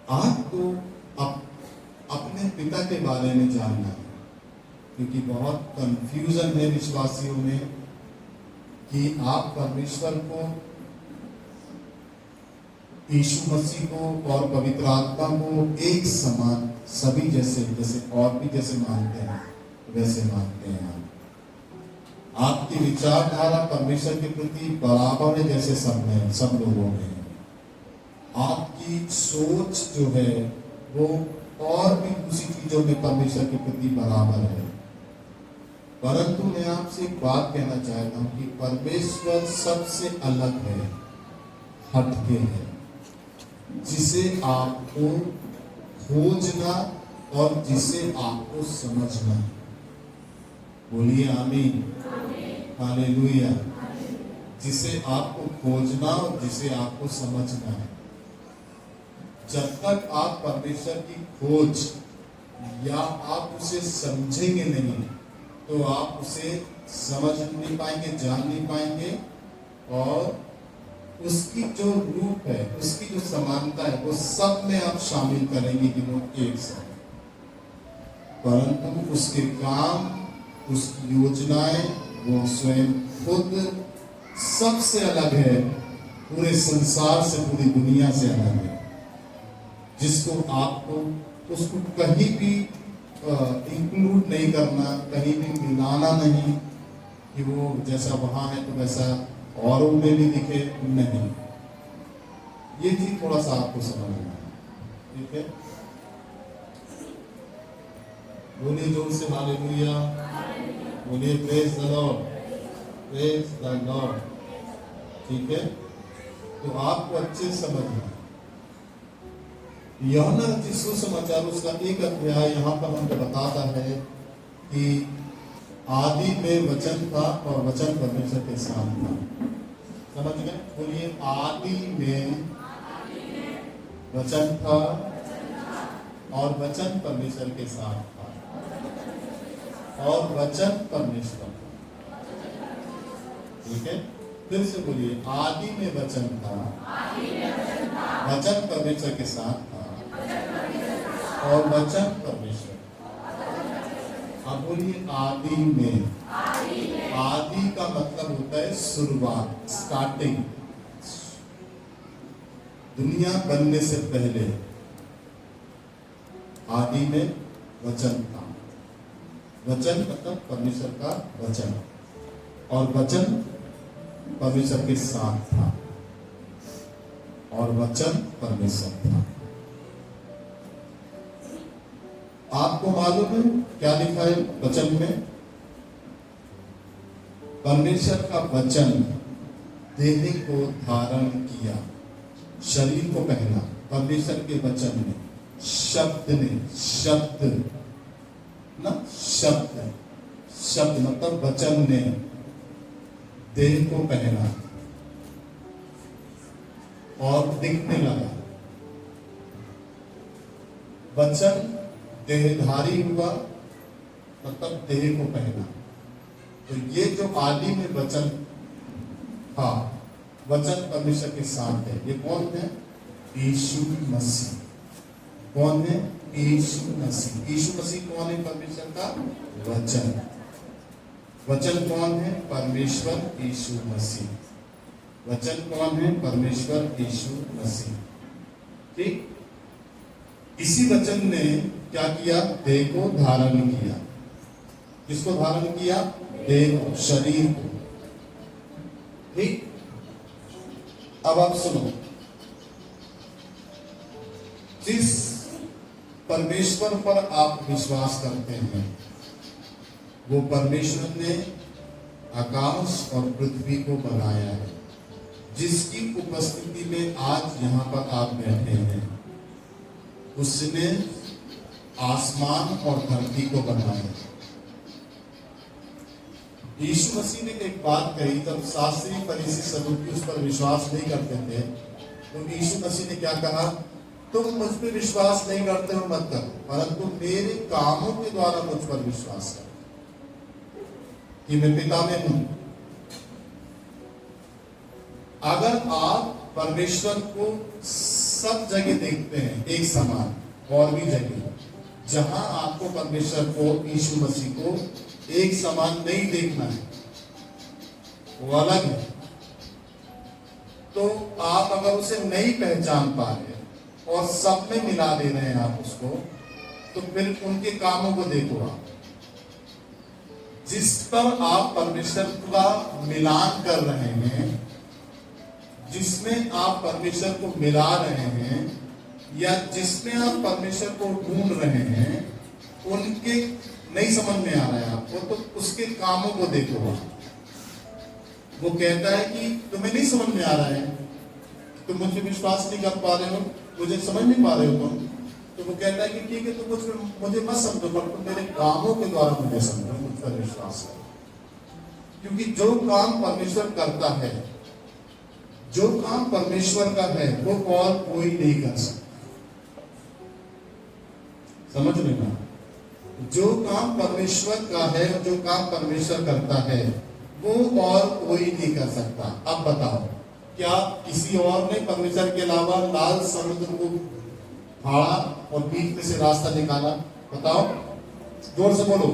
आपको अपने पिता के बारे में जानना है, क्योंकि बहुत कंफ्यूजन है विश्वासियों में कि आप परमेश्वर को, यीशु मसीह को और पवित्र आत्मा को एक समान सभी जैसे और भी जैसे मानते हैं वैसे मानते हैं। आपकी विचारधारा परमेश्वर के प्रति बराबर है जैसे सब लोगों में। आपकी सोच जो है वो और भी दूसरी चीजों में परमेश्वर के प्रति बराबर है। परंतु मैं आपसे एक बात कहना चाहता हूं कि परमेश्वर सबसे अलग है, हटके है, जिसे आपको खोजना और जिसे आपको समझना। बोलिए आमीन, हालेलुया। जिसे आपको खोजना और जिसे आपको समझना है। जब तक आप परमेश्वर की खोज या आप उसे समझेंगे नहीं तो आप उसे समझ नहीं पाएंगे, जान नहीं पाएंगे, और उसकी जो रूप है, उसकी जो समानता है, वो सब में आप शामिल करेंगे कि वो एक सा है। परंतु उसके काम, उसकी योजनाएं, वो स्वयं खुद सबसे अलग है, पूरे संसार से, पूरी दुनिया से अलग है, जिसको आपको उसको कहीं भी इंक्लूड नहीं करना, कहीं भी मिलाना नहीं कि वो जैसा वहां है तो वैसा औरों में भी दिखे, नहीं। ये चीज थोड़ा सा आपको समझना है, ठीक है। बोलिए जोर से हालेलुया, बोलिए praise the Lord, praise the Lord, ठीक है। तो आपको अच्छे समझना यूहन्ना रचित सुसमाचार उसका 1 अध्याय यहाँ पर हमको बताता है कि आदि में वचन था और वचन परमेश्वर के साथ था। समझ गए? बोलिए आदि में वचन था और वचन परमेश्वर के साथ था और वचन परमेश्वर था, ठीक है। फिर से बोलिए आदि में वचन था, वचन परमेश्वर के साथ था और वचन परमेश्वर। अब बोलिए आदि में। आदि का मतलब होता है शुरुआत, स्टार्टिंग। दुनिया बनने से पहले आदि में वचन था। वचन मतलब परमेश्वर का वचन, और वचन परमेश्वर के साथ था और वचन परमेश्वर था। आपको मालूम है क्या लिखा है वचन में? परमेश्वर का वचन देह को धारण किया, शरीर को पहना। परमेश्वर के वचन ने, शब्द ने, शब्द मतलब वचन ने देह को पहना और दिखने लगा। वचन देहधारी हुआ, मतलब देह को पहना। तो ये जो आदि में वचन था, वचन परमेश्वर के साथ है। ये कौन है? यीशु मसीह। कौन है? यीशु मसीह। यीशु मसीह कौन है? परमेश्वर का वचन। वचन कौन है? परमेश्वर यीशु मसीह। वचन कौन है? परमेश्वर यीशु मसीह, ठीक। इसी वचन ने क्या किया? देह को धारण किया। किसको धारण किया? देह को, शरीर को, ठीक। अब आप सुनो, जिस परमेश्वर पर आप विश्वास करते हैं वो परमेश्वर ने आकाश और पृथ्वी को बनाया है, जिसकी उपस्थिति में आज यहाँ पर आप बैठे हैं। उसने आसमान और धरती को बनाया। यीशु मसीह ने एक बात कही, जब शास्त्री फरीसी सदूकी उस पर विश्वास नहीं करते थे तो यीशु मसीह ने क्या कहा? तुम मुझ पर विश्वास नहीं करते हो मत करो, परंतु मेरे कामों के द्वारा मुझ पर विश्वास करो कि मैं पिता में हूं। अगर आप परमेश्वर को सब जगह देखते हैं एक समान, और भी जगह जहां आपको परमेश्वर को, यीशु मसीह को एक समान नहीं देखना है, वो अलग है। तो आप अगर उसे नहीं पहचान पा रहे और सब में मिला दे रहे हैं आप उसको, तो फिर उनके कामों को देखो आप, जिस पर आप परमेश्वर का मिलान कर रहे हैं, जिसमें आप परमेश्वर को मिला रहे हैं, या जिसमें आप परमेश्वर को ढूंढ रहे हैं, उनके नहीं समझ में आ रहा है आपको, तो उसके कामों को देखो आप। वो कहता है कि तुम्हें नहीं समझ में आ रहा है, तुम मुझे विश्वास नहीं कर पा रहे हो, मुझे समझ नहीं पा रहे हो तुम, तो वो कहता है कि ठीक है, तुम मुझे मत समझो, पर तुम मेरे कामों के द्वारा मुझे समझो, मुझ पर विश्वास करो। क्योंकि जो काम परमेश्वर करता है, जो काम परमेश्वर का है, वो और कोई नहीं कर सकता। समझ लेना, जो काम परमेश्वर का है, जो काम परमेश्वर करता है, वो और कोई नहीं कर सकता। अब बताओ, क्या किसी और ने परमेश्वर के अलावा लाल समुद्र को फाड़ा और बीच में से रास्ता निकाला? बताओ, जोर से बोलो।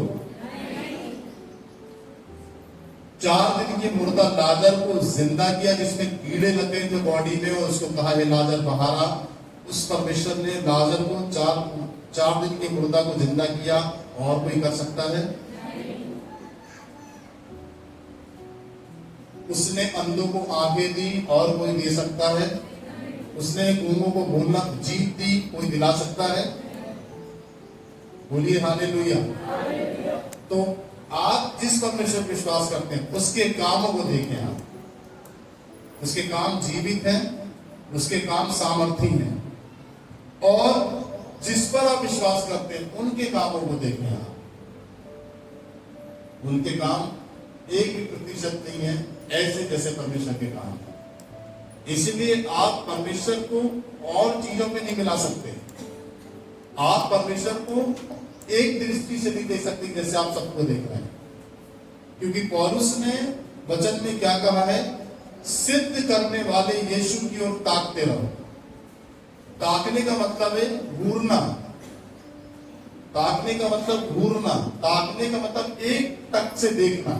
4 दिन के मुर्दा लाजर को जिंदा किया, जिसमें कीड़े लगे थे बॉडी में, और उसको कहा है लाजर बाहर आ। उस परमेश्वर ने लाजर को 4 दिन के मुर्दा को जिंदा किया, और कोई कर सकता है? उसने अंधों को आंखें दी, और कोई दे सकता है? उसने गूंगों को बोलना जीत दी, कोई दिला सकता है? बोलिए हालेलुया। तो आप जिस परमेश्वर पर विश्वास करते हैं, उसके कामों को देखें आप। उसके काम जीवित हैं, उसके काम सामर्थी हैं, और जिस पर आप विश्वास करते हैं, उनके कामों को देखें आप। उनके काम 1% नहीं है ऐसे जैसे परमेश्वर के काम है। इसलिए आप परमेश्वर को और चीजों में नहीं मिला सकते। आप परमेश्वर को एक दृष्टि से नहीं देख सकते जैसे आप सबको देख रहे हैं, क्योंकि पौलुस ने वचन में क्या कहा है? सिद्ध करने वाले यीशु की ओर ताकते रहो। ताकने का मतलब है घूरना। ताकने का मतलब घूरना, ताकने का मतलब एक टक से देखना।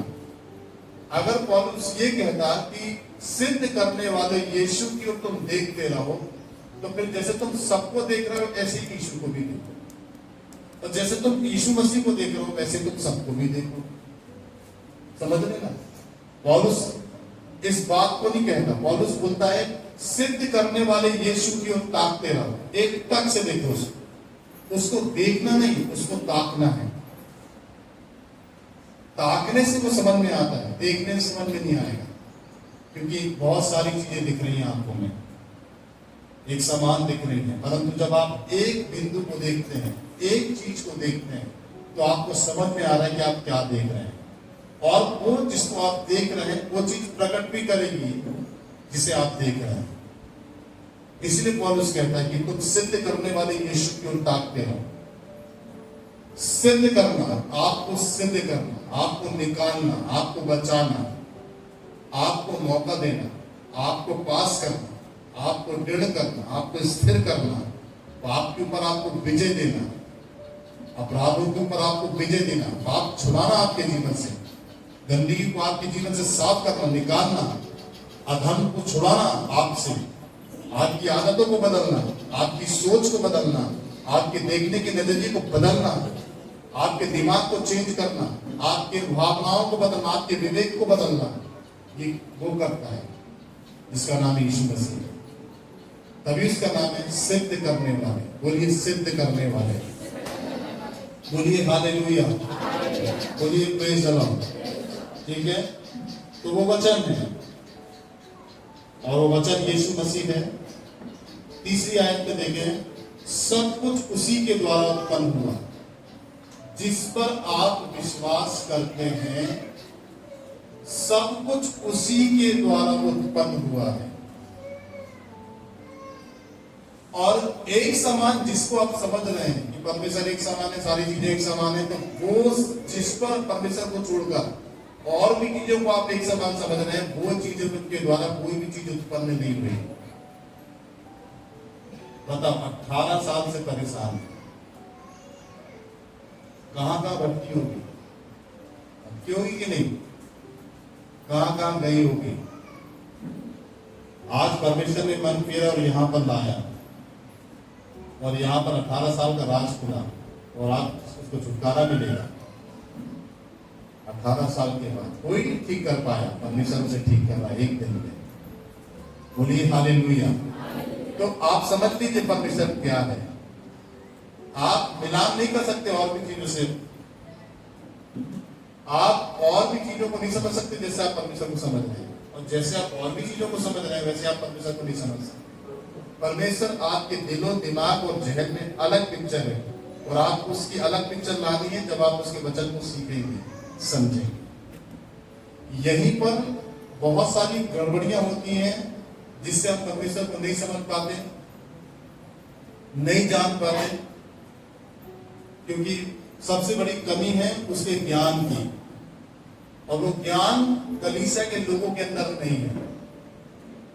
अगर पौलुस ये कहता कि सिद्ध करने वाले यीशु की ओर तुम देखते रहो, तो फिर जैसे तुम सबको देख रहे हो, ऐसे ही यीशु को भी देखो, और जैसे तुम यीशु मसीह को देख रहे हो, वैसे तुम सबको भी देखो। समझ लेना, पौलुस इस बात को नहीं कहता। पौलुस बोलता है सिद्ध करने वाले यीशु की ओर ताकते रहो, एक टक से देखो उसको देखना नहीं, उसको ताकना है। ताकने से वो समझ में आता है, देखने से समझ में नहीं आएगा, क्योंकि बहुत सारी चीजें दिख रही हैं आंखों में, एक समान दिख रही है। परंतु जब आप एक बिंदु को देखते हैं, एक चीज को देखते हैं, तो आपको समझ में आ रहा है कि आप क्या देख रहे हैं, और वो जिसको आप देख रहे हैं वो चीज प्रकट भी करेगी जिसे आप देख रहे हैं। इसलिए पौलुस कहता है कि तुम सिद्ध करने वाले यीशु की ओर ताकते रहो। सिद्ध करना, आपको सिद्ध करना, आपको निकालना, आपको बचाना, आपको मौका देना, आपको पास करना, आपको दृढ़ करना, आपको स्थिर करना, पाप के ऊपर आपको विजय देना, अपराधों के ऊपर आपको विजय देना, पाप छुड़ाना आपके जीवन से, गंदगी को आपके जीवन से साफ करना, निकालना, अधर्म को छुड़ाना आपसे, आपकी आदतों को बदलना, आपकी सोच को बदलना, आपके देखने के नजरिए को बदलना, आपके दिमाग को चेंज करना, आपके भावनाओं को बदलना, आपके विवेक को बदलना, ये वो करता है जिसका नाम यीशु मसीह है। तभी उसका नाम है सिद्ध करने वाले। बोलिए सिद्ध करने वाले, बोलिए हालेलुया, बोलिए प्रेज द लॉर्ड। ठीक है, तो वो वचन है, और वो वचन यीशु मसीह है। तीसरी आयत पे देखें, सब कुछ उसी के द्वारा उत्पन्न हुआ, जिस पर आप विश्वास करते हैं, सब कुछ उसी के द्वारा उत्पन्न हुआ है। और एक समान, जिसको आप समझ रहे हैं कि परमेश्वर एक समान है, सारी चीजें एक समान है, तो वो जिस पर परमेश्वर को छोड़कर और भी चीजों को आप एक समान समझ रहे हैं, वो चीजों के द्वारा कोई भी चीज उत्पन्न नहीं हुई। बताओ 18 साल से परेशान, कहां कहां भटकी होगी, भटकी होगी कि नहीं, कहां कहां गई होगी। आज परमेश्वर ने मन फेरा और यहां पर लाया और यहां पर 18 साल का राज खुला और आज उसको छुटकारा मिलेगा। 18 साल के बाद कोई नहीं ठीक कर पाया, परमेश्वर उसे ठीक कर रहा है एक दिन में। बोलिए हालेलुया। तो आप समझ लीजिए परमेश्वर क्या है। आप मिलान नहीं कर सकते और भी चीजों से, आप और भी चीजों को नहीं समझ सकते जैसे आप परमेश्वर को समझ रहे हैं, और जैसे आप और भी चीजों को समझ रहे हैं वैसे आप परमेश्वर को नहीं समझ सकते। परमेश्वर आपके दिलो दिमाग और जहन में अलग पिक्चर है और आपको उसकी अलग पिक्चर लानी है जब आप उसके वचन को सीखेंगे, समझेंगे। यहीं पर बहुत सारी गड़बड़ियां होती हैं जिससे हम परमेश्वर को नहीं समझ पाते, नहीं जान पाते, क्योंकि सबसे बड़ी कमी है उसके ज्ञान की, और वो ज्ञान कलीसिया के लोगों के अंदर नहीं है।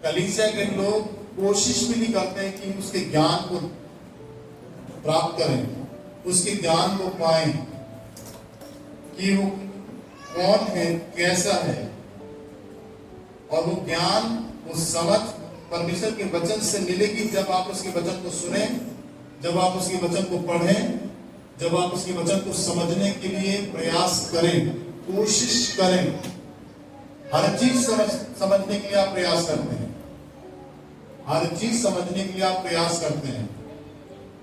कलीसिया के लोग कोशिश भी नहीं करते हैं कि उसके ज्ञान को प्राप्त करें, उसके ज्ञान को पाएं कि वो कौन है, कैसा है, और वो ज्ञान, वो समझ परमेश्वर के वचन से मिलेगी जब आप उसके वचन को सुने, जब आप उसके वचन को पढ़ें, जब आप उसके वचन को समझने के लिए प्रयास करें, कोशिश करें। हर चीज समझने के लिए आप प्रयास करते हैं, हर चीज समझने के लिए आप प्रयास करते हैं,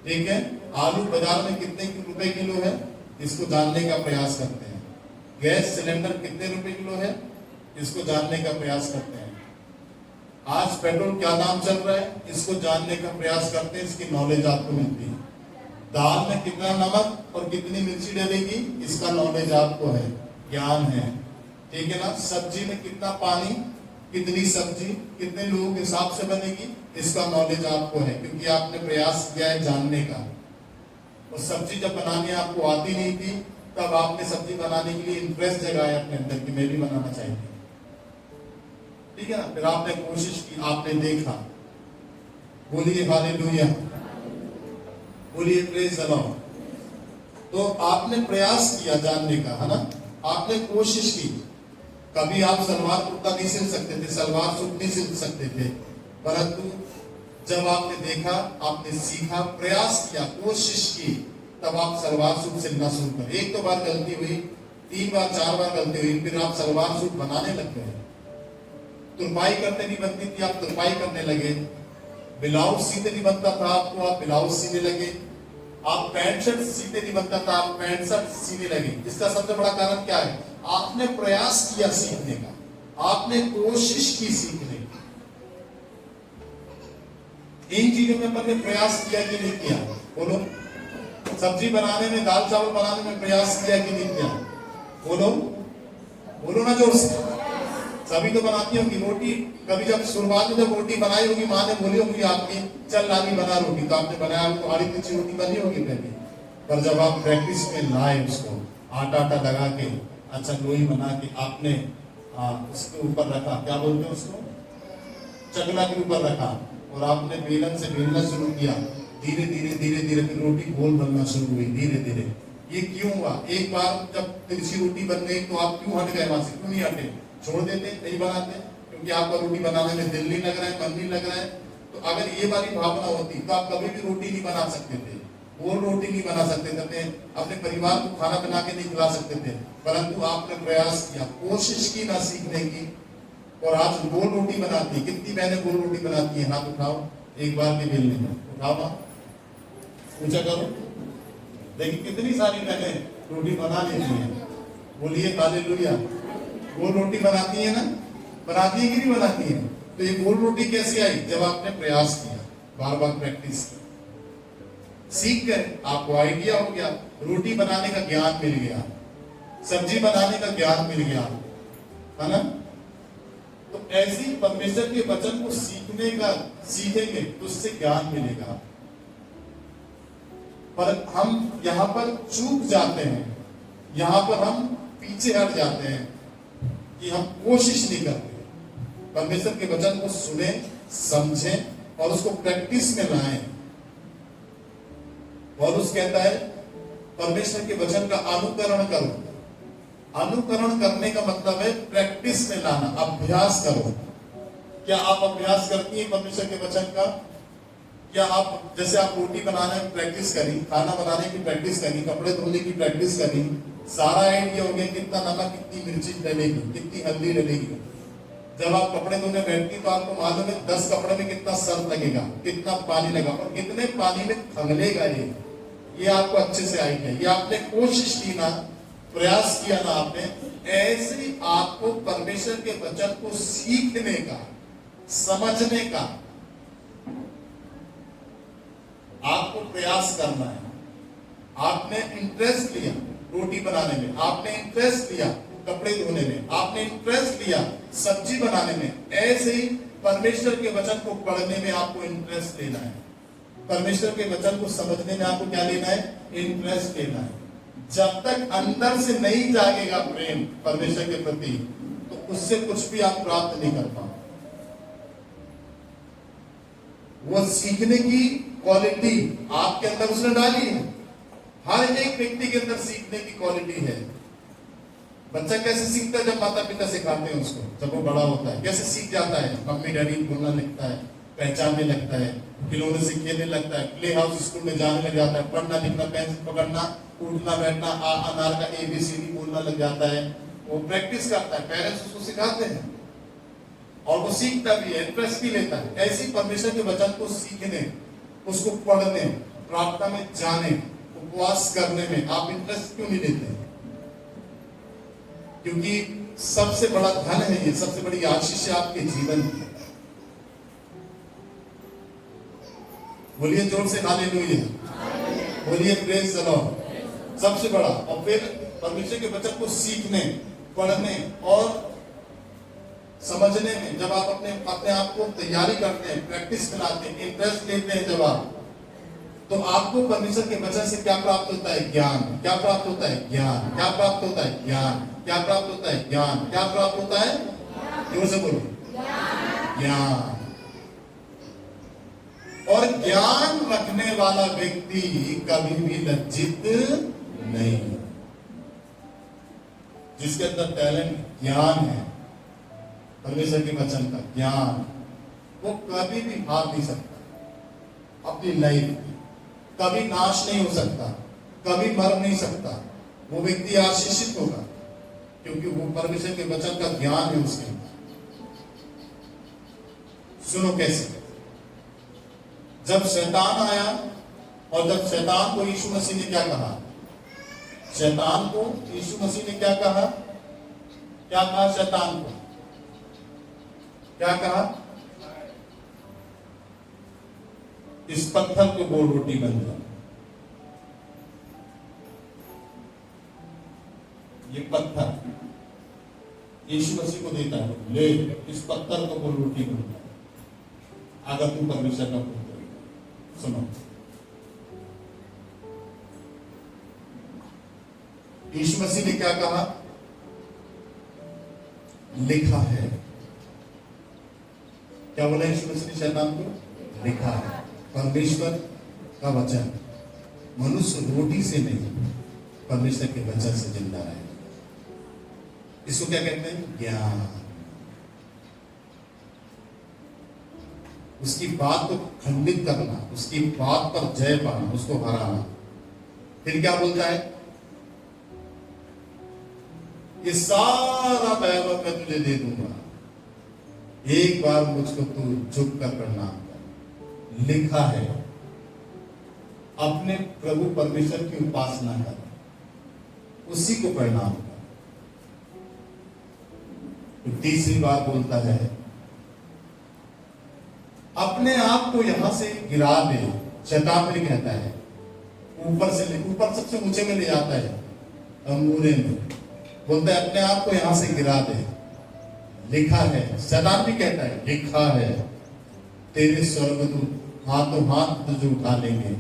ठीक है। आलू बाजार में कितने रुपए किलो है इसको जानने का प्रयास करते हैं, गैस सिलेंडर कितने रुपए किलो है इसको जानने का प्रयास करते हैं, आज पेट्रोल क्या दाम चल रहा है इसको जानने का प्रयास करते हैं, इसकी नॉलेज आपको मिलती है। दाल में कितना नमक और कितनी मिर्ची डलेगी इसका नॉलेज आपको है, ज्ञान है, ठीक है ना। सब्जी में कितना पानी, कितनी सब्जी कितने लोगों के हिसाब से बनेगी इसका नॉलेज आपको है, क्योंकि आपने प्रयास किया है जानने का। और सब्जी जब बनानी आपको आती नहीं थी तब आपने सब्जी बनाने के लिए इंटरेस्ट जगाया अपने अंदर कि मैं भी बनाना चाहिए, ठीक है ना। फिर आपने कोशिश की, आपने देखा, बोलिए हालेलुया, बोलिए प्रेज द लॉर्ड। तो आपने प्रयास किया जानने का, है ना, आपने कोशिश की। कभी आप सलवार कुर्ता नहीं सिल सकते थे, सलवार सूट नहीं सिल सकते थे, परंतु जब आपने देखा, आपने सीखा, प्रयास किया, कोशिश की, तब आप सलवार सूट सिलना शुरू कर। एक दो बार गलती हुई, 3 बार 4 बार गलती हुई, फिर आप सलवार सूट बनाने लग गए। तुरपाई करते नहीं बनती थी, आप तुरपाई करने लगे। ब्लाउज सीते नहीं बनता था आपको, आप ब्लाउज सीने लगे। आप पैंट शर्ट सीते नहीं बनता था, आप पैंट शर्ट सीने लगे। इसका सबसे बड़ा कारण क्या है? आपने प्रयास किया सीखने का, आपने कोशिश की सीखने की। इन चीजों में अपन ने प्रयास किया कि नहीं किया? बोलो। सब्जी बनाने में, दाल चावल बनाने में प्रयास किया कि नहीं किया? बोलो, बोलो ना जोर से। सभी तो बनाती होंगी रोटी। कभी जब शुरुआत में जब रोटी बनाई होगी, माँ ने बोली होगी आपकी, चल लाली बना रोटी, तो आपने बनाया, तुम्हारी कुछ रोटी बनी होगी पहले। पर जब आप प्रैक्टिस में लाए उसको, आटा आटा लगा के, अच्छा लोई बना के आपने उसके ऊपर रखा, क्या बोलते हैं उसको, चकला के ऊपर रखा, और आपने बेलन से बेलना शुरू किया। धीरे धीरे धीरे धीरे फिर रोटी गोल बनना शुरू हुई, धीरे धीरे। ये क्यों हुआ? एक बार जब तिरछी रोटी बन गई तो आप क्यों हट गए वहां से? क्यों नहीं हटे? छोड़ देते, नहीं बनाते, क्योंकि आपका रोटी बनाने में दिल नहीं लग रहा है, मन नहीं लग रहा है। तो अगर ये वाली भावना होती तो आप कभी भी रोटी नहीं बना सकते थे, गोल रोटी नहीं बना सकते थे, अपने परिवार को खाना बना के नहीं खिला सकते थे। परंतु आपने प्रयास किया, कोशिश की ना सीखने की, और आज गोल रोटी बनाती है। कितनी बहनें गोल रोटी बनाती है? हाथ उठाओ एक बार के बेलने में, उठाओ ना, पूछा करो। देखिए कितनी सारी बहनें रोटी बना लेती हैं। बोलिए हालेलुया। गोल रोटी बनाती है ना, बनाती है कि नहीं बनाती है? तो ये गोल रोटी कैसे आई? जब आपने प्रयास किया, बार बार प्रैक्टिस की, सीख गए, आपको आइडिया हो गया, रोटी बनाने का ज्ञान मिल गया, सब्जी बनाने का ज्ञान मिल गया, है ना। तो ऐसी परमेश्वर के वचन को सीखने का, सीखेंगे तो उससे ज्ञान मिलेगा। पर हम यहाँ पर चूक जाते हैं, यहाँ पर हम पीछे हट जाते हैं कि हम कोशिश नहीं करते परमेश्वर के वचन को सुने, समझें और उसको प्रैक्टिस में लाएं। पौलुस कहता है परमेश्वर के वचन का अनुकरण करो। अनुकरण करने का मतलब है प्रैक्टिस में लाना, अभ्यास करो। क्या आप अभ्यास करती हैं परमेश्वर के वचन का? क्या आप, जैसे आप रोटी बनाने में प्रैक्टिस करी, खाना बनाने की प्रैक्टिस करी, कपड़े धोने की प्रैक्टिस करी, सारा आइडिया हो गया कितना नमक, कितनी मिर्ची डलेगी, कितनी हल्दी डलेगी। जब आप कपड़े धोने बैठती तो आपको मालूम है 10 कपड़े में कितना सर्फ लगेगा, कितना पानी लगा और कितने पानी में खंगलेगा ये आपको अच्छे से आइडिया। ये आपने कोशिश की ना, प्रयास किया ना आपने, ऐसे ही आपको परमेश्वर के वचन को सीखने का, समझने का आपको प्रयास करना है। आपने इंटरेस्ट लिया रोटी बनाने में, आपने इंटरेस्ट लिया कपड़े धोने में, आपने इंटरेस्ट लिया सब्जी बनाने में, ऐसे ही परमेश्वर के वचन को पढ़ने में आपको इंटरेस्ट लेना है। परमेश्वर के वचन को समझने में आपको क्या लेना है? इंटरेस्ट लेना है। जब तक अंदर से नहीं जागेगा प्रेम परमेश्वर के प्रति, तो उससे कुछ भी आप प्राप्त नहीं कर पाओ। वो सीखने की क्वालिटी आपके अंदर उसने डाली है। हर एक व्यक्ति के अंदर सीखने की क्वालिटी है। बच्चा कैसे सीखता है? जब माता पिता सिखाते हैं उसको, जब वो बड़ा होता है कैसे सीख जाता है? मम्मी डैडी बोलना लगता है, पहचानने लगता है, खिलौने से खेलने लगता है, प्ले हाउस स्कूल में जाने लग जाता है, पढ़ना लिखना, पेंसिल पकड़ना, उठना बैठना, आ अनार का ABCD बोलना लग जाता है। वो प्रैक्टिस करता है, पेरेंट्स उसको सिखाते हैं और वो सीखता भी है, इंटरेस्ट भी लेता है। ऐसी परमेश्वर के वचन को सीखने, उसको पढ़ने, प्रार्थना में जाने, उपवास करने में आप इंटरेस्ट क्यों नहीं लेते? क्योंकि सबसे बड़ा धन है ये, सबसे बड़ी आशीष है आपके जीवन की। बोलिए जोर से हालेलुया, बोलिए प्रेज द लॉर्ड। सबसे बड़ा। और फिर परमेश्वर के वचन को सीखने, पढ़ने और समझने में जब आप अपने आप को तैयारी करते हैं, प्रैक्टिस कराते हैं, इंटरेस्ट लेते हैं जब आप, तो आपको परमेश्वर के वचन से क्या प्राप्त होता है? ज्ञान। क्या प्राप्त होता है? ज्ञान। क्या प्राप्त होता है? ज्ञान। क्या प्राप्त होता है? ज्ञान। क्या प्राप्त होता है? जोर से बोलो, ज्ञान। और ज्ञान रखने वाला व्यक्ति कभी भी लज्जित नहीं। जिसके अंदर टैलेंट ज्ञान है, परमेश्वर के वचन का ज्ञान, वो कभी भी हार नहीं सकता अपनी लाइफ में, कभी नाश नहीं हो सकता, कभी मर नहीं सकता। वो व्यक्ति आशीषित होगा क्योंकि वो परमेश्वर के वचन का ज्ञान है उसके अंदर। सुनो कैसे। जब शैतान आया और जब शैतान को यीशु मसीह ने क्या कहा? शैतान को यीशु मसीह ने क्या कहा? क्या कहा शैतान को? क्या कहा? इस पत्थर को बोल रोटी बन जाए। ये पत्थर यीशु मसीह को देता है, ले इस पत्थर को बोल रोटी बन जाए, अगर तू परमेश्वर का पुत्र। सुनो, यीशु मसीह ने क्या कहा? लिखा है। क्या बोला यीशु मसीह ने शैतान को? लिखा है। परमेश्वर का वचन, मनुष्य रोटी से नहीं परमेश्वर के वचन से जिंदा रहे। इसको क्या कहते हैं? ज्ञान। उसकी बात को खंडित करना, उसकी बात पर जय पाना, उसको हराना। फिर क्या बोलता है? ये सारा वैभव मैं तुझे दे दूंगा, एक बार मुझको तू झुक कर प्रणाम कर। लिखा है। अपने प्रभु परमेश्वर की उपासना कर, उसी को प्रणाम कर। तो तीसरी बार बोलता है, अपने आप को यहां से गिरा दे। शैतान भी कहता है, ऊपर सबसे ऊंचे में ले जाता है, अंगूरे में बोलता है अपने आप को यहां से गिरा दे। लिखा है। शैतान भी कहता है, लिखा है, तेरे स्वर्गदूत हाथों हाथ तुझे उठा लेंगे,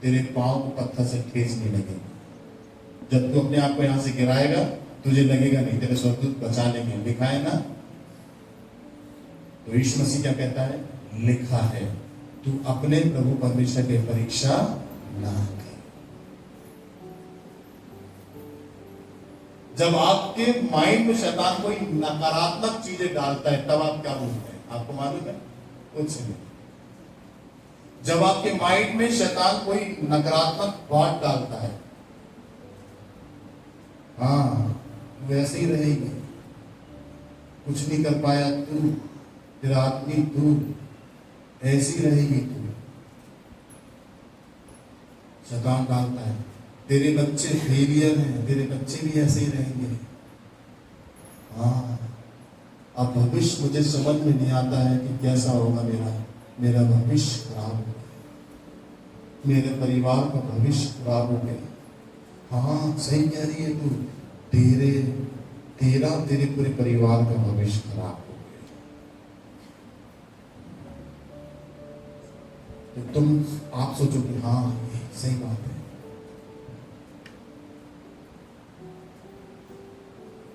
तेरे पांव को पत्थर से ठेसने लगेंगे। जब तू अपने आप को यहां से गिराएगा, तुझे लगेगा नहीं, तेरे स्वर्गदूत बचा लेंगे। लिखा है ना? तो यीशु मसीह क्या कहता है? लिखा है, तू अपने प्रभु परमेश्वर की परीक्षा ना कर। जब आपके माइंड में शैतान कोई नकारात्मक चीजें डालता है तब आप क्या बोलते हैं? आपको मालूम है? कुछ नहीं। जब आपके माइंड में शैतान कोई नकारात्मक बात डालता है, हाँ, वैसे ही रहेगी। कुछ नहीं कर पाया तू, तेरा आदमी तू, ऐसी रहेगी तू। शैतान डालता है तेरे बच्चे फेलियर हैं, तेरे बच्चे भी ऐसे ही रहेंगे। हाँ, अब भविष्य मुझे समझ में नहीं आता है कि कैसा होगा मेरा भविष्य खराब हो गया, मेरे परिवार का भविष्य खराब हो गया। हाँ, सही कह रही है तू, तेरे पूरे परिवार का भविष्य खराब हो गया। तो तुम आप सोचो कि हाँ, सही बात है,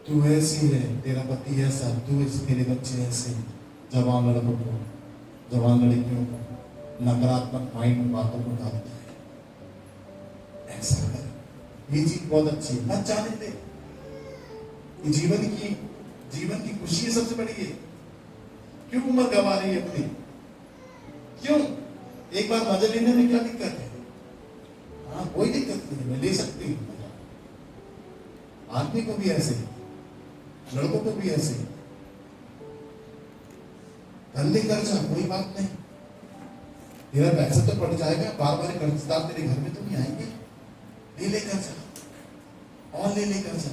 तू ऐसी है, तेरा पति ऐसा, तू ऐसे, तेरे बच्चे ऐसे। जवान लड़कों को, जवान लड़कियों को नकारात्मक माइंड में बातों को डालता है, ऐसा कर, ये चीज बहुत अच्छी है, मत जाने दे। जीवन की खुशी सबसे बड़ी है। क्यों उम्र गवा रही है अपनी? क्यों? एक बार मजा लेने में क्या दिक्कत है? हाँ, कोई दिक्कत नहीं है, मैं ले सकती हूँ। आदमी को भी ऐसे, लड़कों को भी ऐसे, धंधे कर जा, कोई बात नहीं, तेरा पैसा तो पड़ जाएगा, बार बार कर्जदार तेरे घर में तो नहीं आएंगे, ले लेकर जा और ले लेकर जा,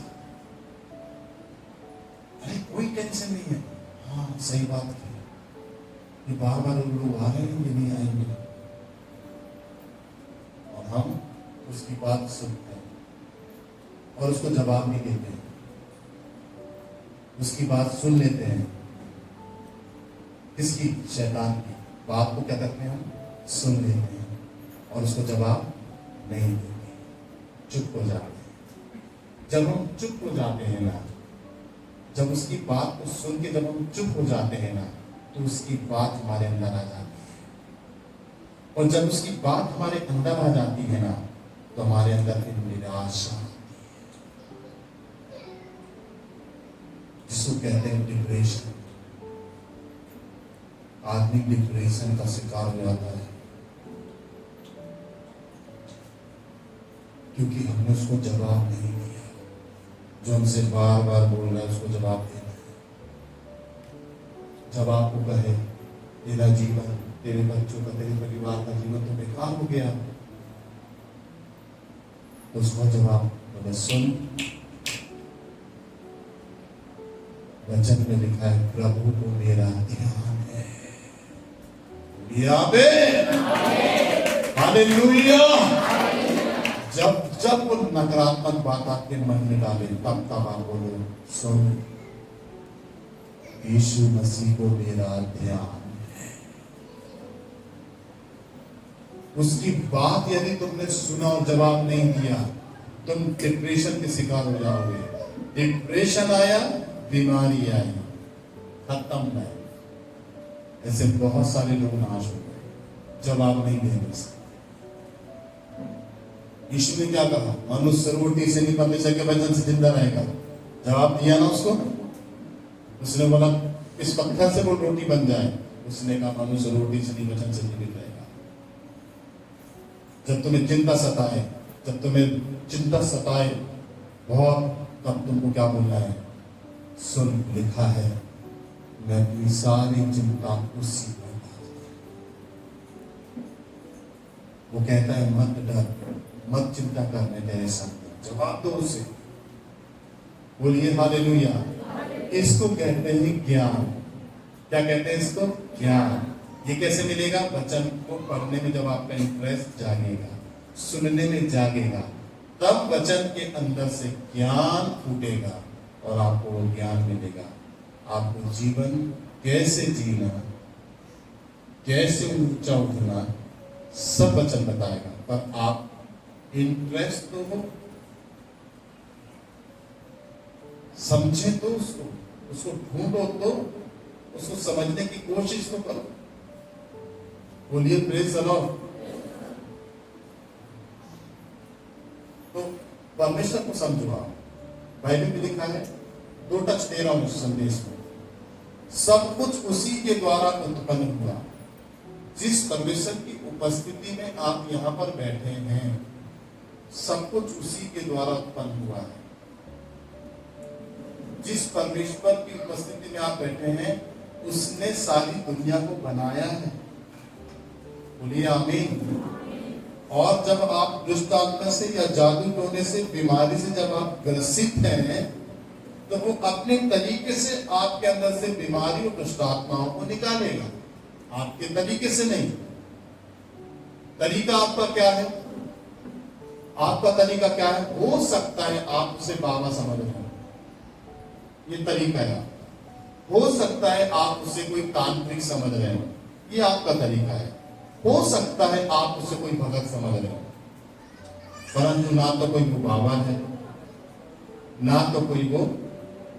अरे कोई टेंशन नहीं है। हाँ, सही बात है, ये बार बार लोग आ रहे हैं, ये नहीं आएंगे, और हम उसकी बात सुनते हैं और उसको जवाब नहीं देते हैं, उसकी बात सुन लेते हैं। इसकी शैतान की बात को क्या करते हैं? हम सुन लेते हैं और उसको जवाब नहीं देते, चुप हो जाते हैं। जब हम चुप हो जाते हैं ना, जब उसकी बात को सुन के जब हम चुप हो जाते हैं ना, तो उसकी बात हमारे अंदर आ जाती है, और जब उसकी बात हमारे अंदर आ जाती है ना, तो हमारे अंदर फिर निराशा, जिसको कहते हैं डिप्रेशन। आदमी डिप्रेशन का शिकार हो जाता है क्योंकि हमने उसको जवाब नहीं दिया। जो हमसे बार बार बोल रहा है उसको जवाब देना है। जब आपको कहे तेरा जीवन, तेरे बच्चों का, तेरे परिवार का जीवन तो बेकार हो गया, तो उसका जवाब बोले सुन, वचन में लिखा है प्रभु को मेरा ध्यान है। हालेलुया। जब वो नकारात्मक बात आपके मन में डाले, तब आप बोलो सुन, यीशु मसीह को मेरा ध्यान है। उसकी बात यदि तुमने सुना और जवाब नहीं दिया, तुम डिप्रेशन के शिकार हो जाओगे। डिप्रेशन आया, बीमारी आई, खत्म है। ऐसे बहुत सारे लोग नाश हो गए जवाब नहीं देने से। यीशु ने क्या कहा? मनुष्य रोटी से नहीं परमेश्वर के वचन से जिंदा रहेगा। जवाब दिया ना उसको। उसने बोला इस पत्थर से वो रोटी बन जाए। उसने कहा मनुष्य रोटी से नहीं वचन से जीवित रहेगा। जब तुम्हें चिंता सताए बहुत, तब तुमको क्या बोलना है? सुन, लिखा है मैं अपनी सारी चिंता उसी पर डाल दूं। वो कहता है मत डर, मत चिंता कर, मैं तेरे साथ। जवाब दो उसे। बोलिए हालेलुया। इसको कहते हैं ज्ञान। क्या कहते हैं इसको? ज्ञान। ये कैसे मिलेगा? वचन को पढ़ने में जब आपका इंटरेस्ट जागेगा, सुनने में जागेगा, तब वचन के अंदर से ज्ञान फूटेगा और आपको वो ज्ञान मिलेगा। आपको जीवन कैसे जीना, कैसे ऊंचा उठना, सब वचन बताएगा। पर आप इंटरेस्ट तो हो, समझे तो उसको ढूंढो, तो उसको समझने की कोशिश तो करो। बोलिए प्रेज द लॉर्ड। तो परमेश्वर को समझो आप। बाइबल में लिखा है, 2 टच दे रहा हूं इस संदेश में, सब कुछ उसी के द्वारा उत्पन्न हुआ। जिस परमेश्वर की उपस्थिति में आप यहाँ पर बैठे हैं, सब कुछ उसी के द्वारा उत्पन्न हुआ है। जिस परमेश्वर की उपस्थिति में आप बैठे हैं, उसने सारी दुनिया को बनाया है। बोलिए आमीन। और जब आप दुष्ट आत्मा से या जादू टोने से, बीमारी से जब आप ग्रसित हैं, तो वो अपने तरीके से आपके अंदर से बीमारी और दुष्ट आत्माओं को निकालेगा, आपके तरीके से नहीं। तरीका आपका क्या है? आपका तरीका क्या है? हो सकता है आप उसे बाबा समझ रहे हो, ये तरीका है। हो सकता है आप उसे कोई तांत्रिक समझ रहे हो, ये आपका तरीका है। हो सकता है आप उसे कोई भगत समझ रहे हो, परंतु ना तो कोई वो बाबा है, ना तो कोई वो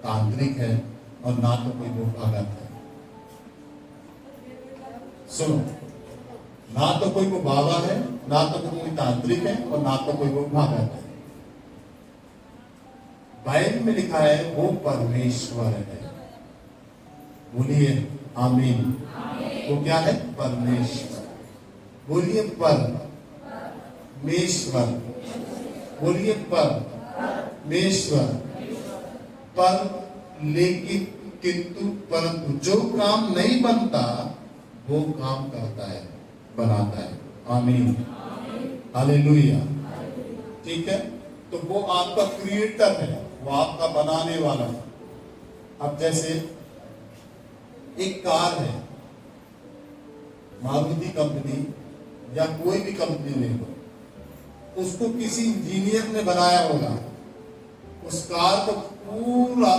तांत्रिक है, और ना तो कोई वो भगत है। सुनो, ना तो कोई वो बाबा है, ना तो कोई तांत्रिक है, और ना तो कोई वो भगत है। बाइबल में लिखा है वो परमेश्वर है। बोलिए आमीन। वो क्या है? परमेश्वर। बोलिए परमेश्वर। बोलिए परमेश्वर। पर लेकिन किंतु परंतु जो काम नहीं बनता वो काम करता है, बनाता है। आमीन, हालेलुया। ठीक है, तो वो आपका क्रिएटर है, वो आपका बनाने वाला है। अब जैसे एक कार है, मारुति कंपनी या कोई भी कंपनी ले लो, उसको किसी इंजीनियर ने बनाया होगा, उस कार को पूरा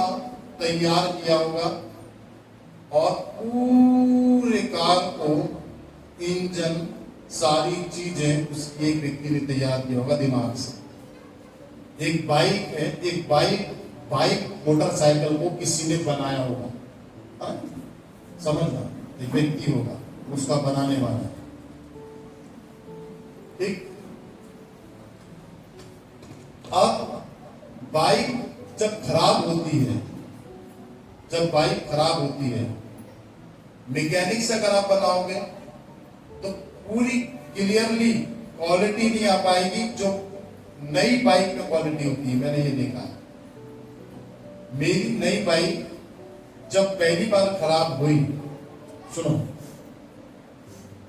तैयार किया होगा, और पूरे कार को इंजन सारी चीजें उसकी एक व्यक्ति ने तैयार किया होगा दिमाग से। एक बाइक है, एक बाइक मोटरसाइकिल को किसी ने बनाया होगा, समझना, एक व्यक्ति होगा उसका बनाने वाला। ठीक, अब बाइक जब खराब होती है, जब बाइक खराब होती है, मैकेनिक से अगर आप बनाओगे तो पूरी क्लियरली क्वालिटी नहीं आ पाएगी जो नई बाइक में क्वालिटी होती है। मैंने ये देखा है, मेरी नई बाइक जब पहली बार खराब हुई, सुनो,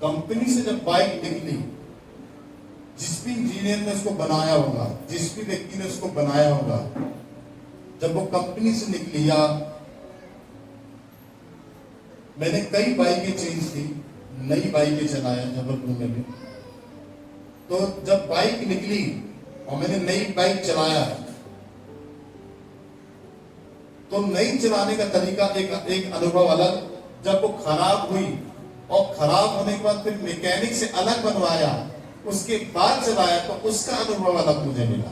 कंपनी से जब बाइक निकली, जिस भी इंजीनियर ने उसको बनाया होगा, जिस भी व्यक्ति ने उसको बनाया होगा, जब वो कंपनी से निकली, या मैंने कई बाइकें चेंज की, नई बाइकें चलाया जबलपुर में भी, तो जब बाइक निकली और मैंने नई बाइक चलाया, तो नई चलाने का तरीका एक अनुभव अलग। जब वो खराब हुई और खराब होने के बाद फिर मैकेनिक से अलग बनवाया, उसके बाद चलाया, तो उसका अनुभव अलग मुझे मिला।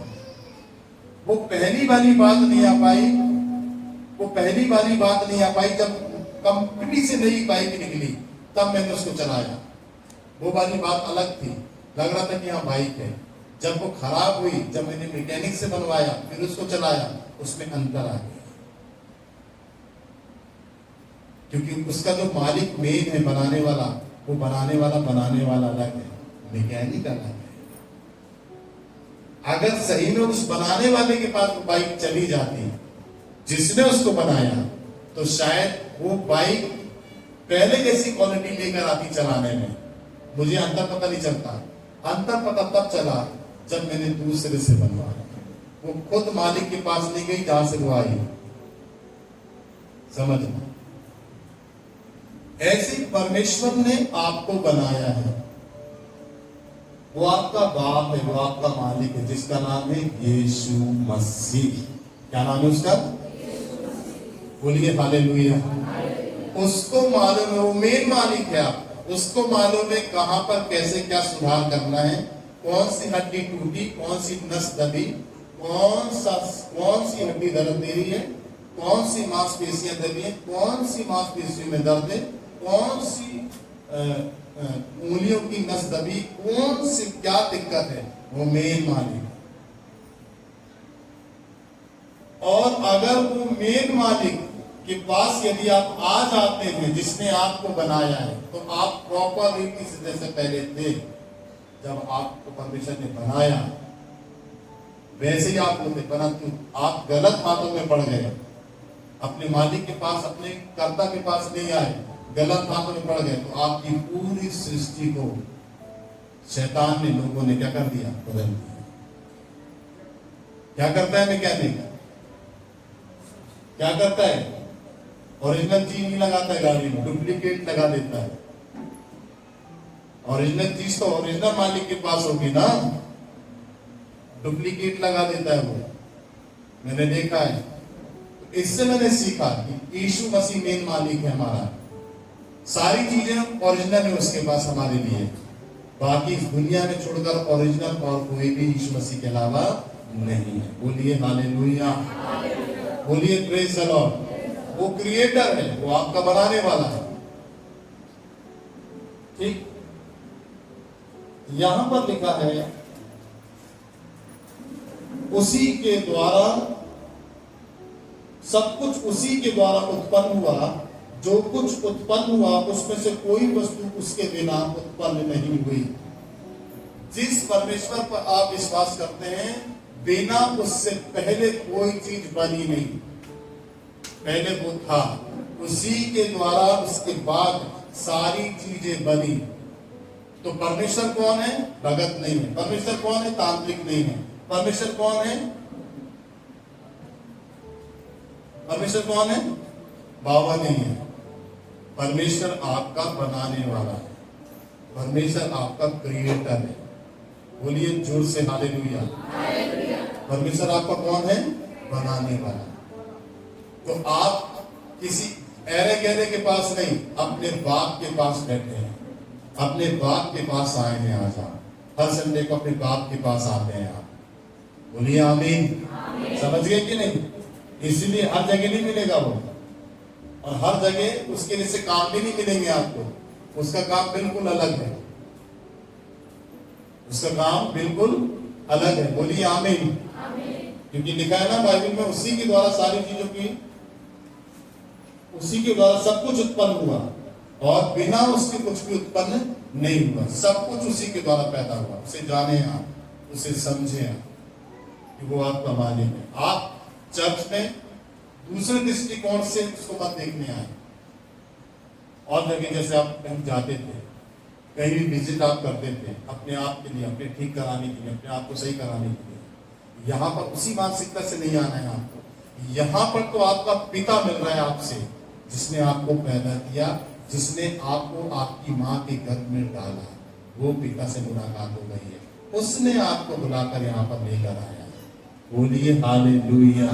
वो पहली वाली बात नहीं आ पाई, वो पहली वाली बात नहीं आ पाई जब कंपनी से नई बाइक निकली, तब मैंने उसको चलाया। वो वाली बात अलग थी, लग रहा था कि हाँ बाइक है। जब वो खराब हुई, जब मैंने मैकेनिक से बनवाया, फिर उसको चलाया, उसमें अंतर आ गया, क्योंकि उसका जो मालिक मेन है, बनाने वाला, वो बनाने वाला अलग है, मैकेनिक अलग है। अगर सही में उस बनाने वाले के पास वो बाइक चली जाती, जिसने उसको बनाया, तो शायद वो बाइक पहले जैसी क्वालिटी लेकर आती चलाने में। मुझे अंतर पता नहीं चलता, अंतर पता तब चला जब मैंने दूसरे से बनवाया। वो खुद मालिक के पास नहीं गई जहां से वो आई, समझना। ऐसे परमेश्वर ने आपको बनाया है, वो आपका बाप है, वो आपका मालिक है, जिसका नाम है यीशु मसीह। क्या नाम है उसका? बोलिए हालेलुया। उसको मालूम है, वो मेन मालिक है। आप उसको मालूम है कहां पर कैसे क्या सुधार करना है, कौन सी हड्डी टूटी, कौन सी नस दबी, कौन सी हड्डी दर्द दे रही है, कौन सी मांसपेशियां दबी है, कौन सी मांसपेशियों में दर्द है, कौन सी उंगलियों की नस दबी, कौन सी क्या दिक्कत है, वो मेन मालिक। और अगर वो मेन मालिक के पास यदि आप आ जाते हैं जिसने आपको बनाया है, तो आप प्रॉपर रीति से जैसे पहले थे, जब आपको परमेश्वर ने बनाया वैसे ही आप होते, परंतु आप गलत हाथों में पड़ गए, अपने मालिक के पास, अपने कर्ता के पास नहीं आए, गलत हाथों में पड़ गए, तो आपकी पूरी सृष्टि को शैतान ने, लोगों ने क्या कर दिया? बदल दिया। क्या करता है मैकेनिक? क्या करता है? ओरिजिनल चीज नहीं लगाता है गाड़ी में, डुप्लीकेट लगा देता है। ओरिजिनल चीज तो ओरिजिनल मालिक के पास होगी ना, डुप्लीकेट लगा देता है वो, मैंने देखा है। तो इससे मैंने सीखा कि यीशु मसीह मेन मालिक है हमारा, सारी चीजें ओरिजिनल है उसके पास हमारे लिए, बाकी इस दुनिया में छोड़कर ओरिजिनल और कोई भी यीशु मसीह के अलावा नहीं है। बोलिए हालेलुया, बोलिए प्रेज द लॉर्ड। वो क्रिएटर है, वो आपका बनाने वाला है। ठीक, यहां पर लिखा है उसी के द्वारा सब कुछ, उसी के द्वारा उत्पन्न हुआ, जो कुछ उत्पन्न हुआ उसमें से कोई वस्तु उसके बिना उत्पन्न नहीं हुई। जिस परमेश्वर पर आप विश्वास करते हैं, बिना उससे पहले कोई चीज बनी नहीं, पहले वो था, उसी के द्वारा उसके बाद सारी चीजें बनी। तो परमेश्वर कौन है? भगत नहीं है। परमेश्वर कौन है? तांत्रिक नहीं है। परमेश्वर कौन है? परमेश्वर कौन है? बाबा नहीं है। परमेश्वर आपका बनाने वाला है, परमेश्वर आपका क्रिएटर है। बोलिए जोर से हालेलुया। परमेश्वर आपका कौन है? बनाने वाला। तो आप किसी ऐरे गहरे के पास नहीं, अपने बाप के पास बैठे हैं, अपने बाप के पास आए हैं। आज आप हर संडे को अपने बाप के पास आते हैं आप। बोलिए आमीन। समझ गए कि नहीं? इसलिए हर जगह नहीं मिलेगा वो, और हर जगह उसके जैसे काम भी नहीं मिलेंगे आपको। उसका काम बिल्कुल अलग है, उसका काम बिल्कुल अलग है। बोलिए आमीन। क्योंकि लिखा है ना बाइबल में, उसी के द्वारा सारी चीजों की, उसी के द्वारा सब कुछ उत्पन्न हुआ, और बिना उसके कुछ भी उत्पन्न नहीं हुआ। सब कुछ उसी के द्वारा पैदा हुआ। उसे जाने आप, उसे समझे आप कि वो आपका मालिक है। आप चर्च में दूसरे दृष्टिकोण से उसको मत देखने आए। और जगह जैसे आप कहीं जाते थे, कहीं भी विजिट आप करते थे अपने आप के लिए, अपने ठीक कराने के लिए, अपने आप को सही कराने के लिए, यहाँ पर उसी मानसिकता से नहीं आना है आपको। यहाँ पर तो आपका पिता मिल रहा है आपसे, जिसने आपको पैदा किया, जिसने आपको आपकी माँ के गर्भ में डाला, वो पिता से मुलाकात हो गई है, उसने आपको बुलाकर यहाँ पर लेकर आया। बोलिए हालेलुया,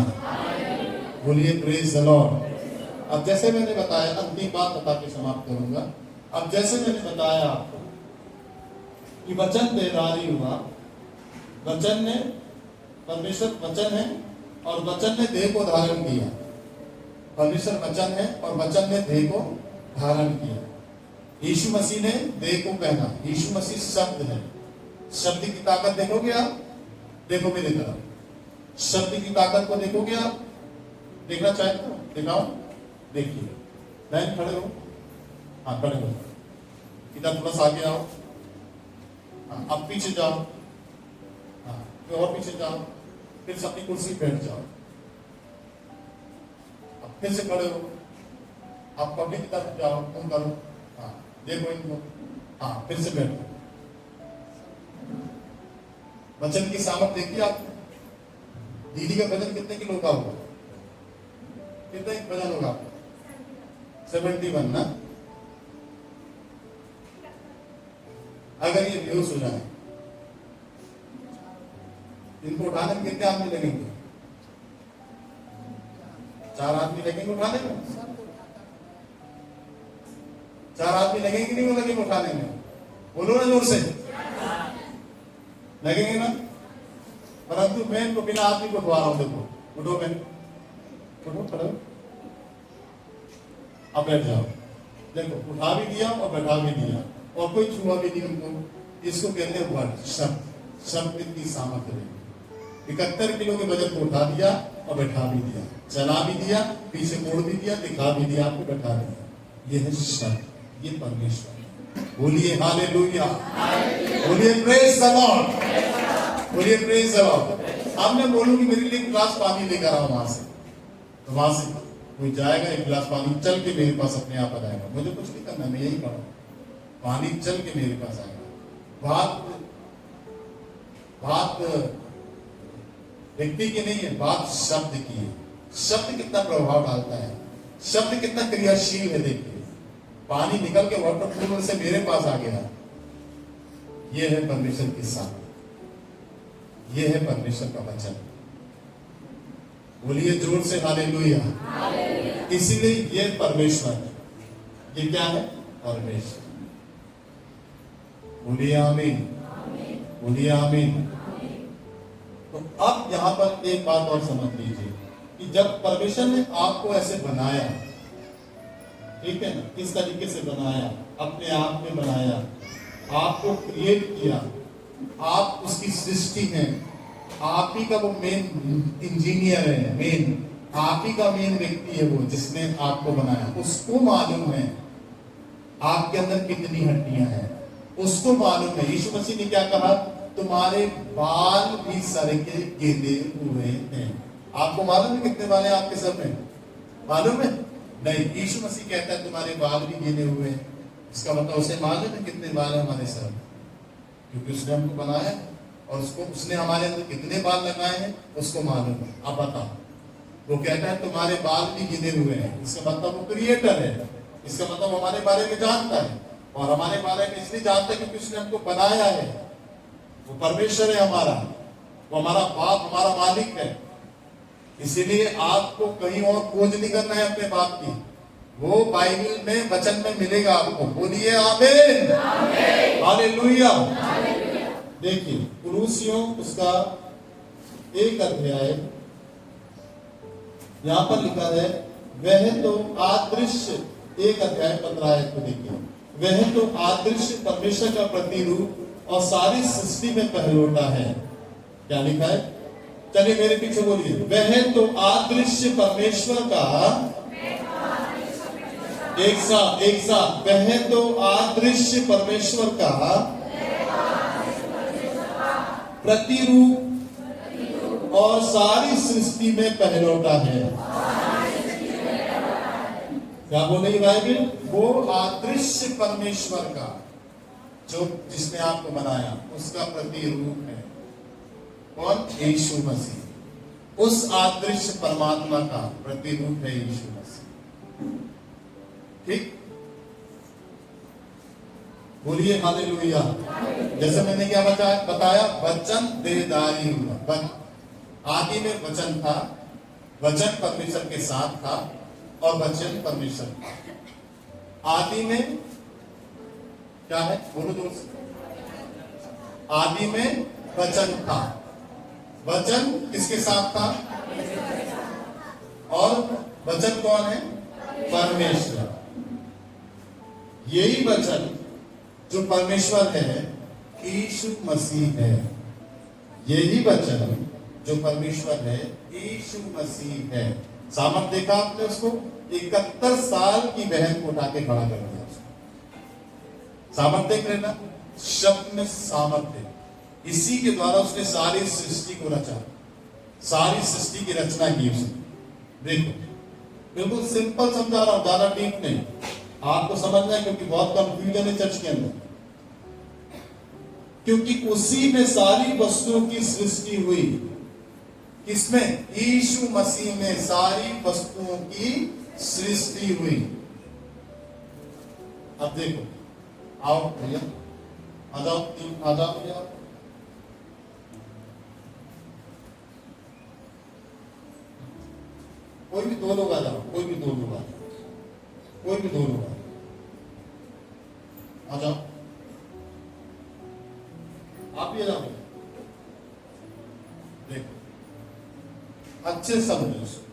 बोलिए प्रेज द लॉर्ड। अब जैसे मैंने बताया, अंतिम बात बता के समाप्त करूंगा। अब जैसे मैंने बताया आपको कि वचन देहधारी हुआ, वचन ने, परमेश्वर वचन है और वचन ने देह को धारण किया। परमेश्वर वचन है और वचन ने देह को धारण किया। यीशु मसीह ने देह को पहना। यीशु मसीह शब्द है। शब्द की ताकत देखोगे आप? देखो मेरी तरफ, शब्द की ताकत को देखोगे आप? देखना चाहते हो? दिखाओ, देखिए। लाइन खड़े हो, हाँ खड़े हो, इधर थोड़ा सा आगे आओ, हाँ अब पीछे जाओ, हाँ फिर और पीछे जाओ, फिर से अपनी कुर्सी बैठ जाओ, अब फिर से खड़े हो, आप पब्लिक की तरफ जाओ, तुम करो, हाँ देखो इनको, हाँ फिर से बैठो। वचन की सामर्थ देखिए आपने। दीदी का वजन कितने किलो का होगा? कितना वजन होगा आपका? 71 ना? अगर ये बेहोश हो जाए, इनको उठाने में कितने आदमी लगेंगे? 4 आदमी लगेंगे उठाने में? 4 आदमी लगेंगे नहीं? वो लगेंगे उठाने में? बोलो ना जोर से, लगेंगे ना? परंतु मैं इनको बिना आदमी को उठवा रहा हूं। देखो, उठो मैं, उठो खड़ो, अब बैठ जाओ। देखो, उठा भी दिया और बैठा भी दिया, और कोई छुआ भी नहीं उनको। इसको कहते हैं वर्ड, शब्द। शब्द की सामर्थ्य। 71 किलो के वजन को उठा दिया और बैठा भी दिया, चला भी दिया, पीछे मोड़ भी दिया, दिखा भी दिया, आपको बैठा दिया। ये है शब्द, ये परमेश्वर। बोलिए हालेलुया, बोलिए प्रेज द लॉर्ड, बोलिए प्रेज द लॉर्ड। अब मैं बोलूं कि मेरे लिए एक गिलास पानी लेकर आओ वहां से, तो वहां से कोई जाएगा, एक गिलास पानी चल के मेरे पास अपने आप आ जाएगा, मुझे कुछ नहीं करना, मैं यही करूँ, पानी चल के मेरे पास आएगा। बात व्यक्ति की नहीं है, बात शब्द की है। शब्द कितना प्रभाव डालता है, शब्द कितना क्रियाशील है। देखिए, पानी निकल के वाटर कूलर से मेरे पास आ गया, यह है परमेश्वर के साथ, यह है परमेश्वर का वचन। बोलिए जोर से हालेलुया। इसीलिए यह परमेश्वर, ये क्या है? परमेश्वर। बोलिए आमीन, बोलिए आमीन। तो अब यहां पर एक बात और समझ लीजिए कि जब परमेश्वर ने आपको ऐसे बनाया, ठीक है ना, किस तरीके से बनाया, अपने आप में बनाया, आपको क्रिएट किया, आप उसकी सृष्टि हैं, आप ही का वो मेन इंजीनियर है, मेन आप ही का मेन व्यक्ति है वो जिसने आपको बनाया। उसको मालूम है आपके अंदर कितनी हड्डियां हैं, उसको मालूम है। यीशु मसीह ने क्या कहा? तुम्हारे बाल भी सर के गिने हुए हैं। आपको मालूम है कितने बाल हैं आपके सर में? मालूम है? नहीं। यीशु मसीह कहता है तुम्हारे बाल भी गिने हुए हैं, इसका मतलब उसे मालूम है कितने बाल है हमारे सर में, क्योंकि उसने हमको बनाया और उसने हमारे अंदर कितने बाल लगाए हैं उसको मालूम है। अब बताओ, वो कहता है तुम्हारे बाल भी गिने हुए हैं, इसका मतलब वो क्रिएटर है, इसका मतलब हमारे बारे में जानता है, और हमारे बारे में इसलिए जानता है क्योंकि उसने हमको बनाया है। वो परमेश्वर है हमारा, वो हमारा बाप, हमारा मालिक है। इसीलिए आपको कहीं और खोज नहीं करना है अपने बाप की, वो बाइबल में वचन में मिलेगा आपको। बोलिए आमीन, हालेलुया। देखिए कुलुस्सियों उसका 1 अध्याय, यहां पर लिखा है, वह तो आदृश्य, 1 अध्याय 15 आयत को देखिए, वह तो आदृश्य परमेश्वर का प्रतिरूप और सारी सृष्टि में पहलौठा है। क्या लिखा है? चलिए मेरे पीछे बोलिए, वह तो आदृश्य परमेश्वर का, एक साथ, वह तो आदृश्य परमेश्वर का प्रतिरूप और सारी सृष्टि में पहलौठा है। क्या बोलेगी बाइबल? वो अदृश्य परमेश्वर का, जो जिसने आपको बनाया, उसका प्रतिरूप है। कौन? यीशु मसीह। उस अदृश्य परमात्मा का प्रतिरूप है यीशु मसीह। ठीक? बोलिए हालेलुया। जैसे मैंने क्या बताया, वचन देहधारी हुआ। आदि में वचन था, वचन परमेश्वर के साथ था और वचन परमेश्वर था। आदि में क्या है? बोलो दोस्त। आदि में वचन था, वचन किसके साथ था? और वचन कौन है? परमेश्वर। यही वचन जो परमेश्वर है यीशु मसीह है। यही वचन जो परमेश्वर है यीशु मसीह है। सामर्थ देखा आपने उसको? 71 साल की बहन को उठा के खड़ा कर दिया। सामर्थ देख रहे ना? शब्द में सामर्थ है। इसी के द्वारा उसने सारी सृष्टि को रचा, सारी सृष्टि की रचना की उसने। देखो बिल्कुल सिंपल समझा रहा हूं, ज्यादा डीप नहीं, आपको समझना है क्योंकि बहुत कंफ्यूजन है चर्च के अंदर। क्योंकि उसी में सारी वस्तुओं की सृष्टि हुई। किसमें? यीशु मसीह में सारी वस्तुओं की सृष्टि हुई। अब देखो, आओ भैया, आ जाओ भैया। कोई भी 2 लोग आ जाओ, कोई भी 2 लोग आ जाओ, कोई भी 2 लोग आ जाओ। आप भी आ जाओ। देखो अच्छे समझो उसको।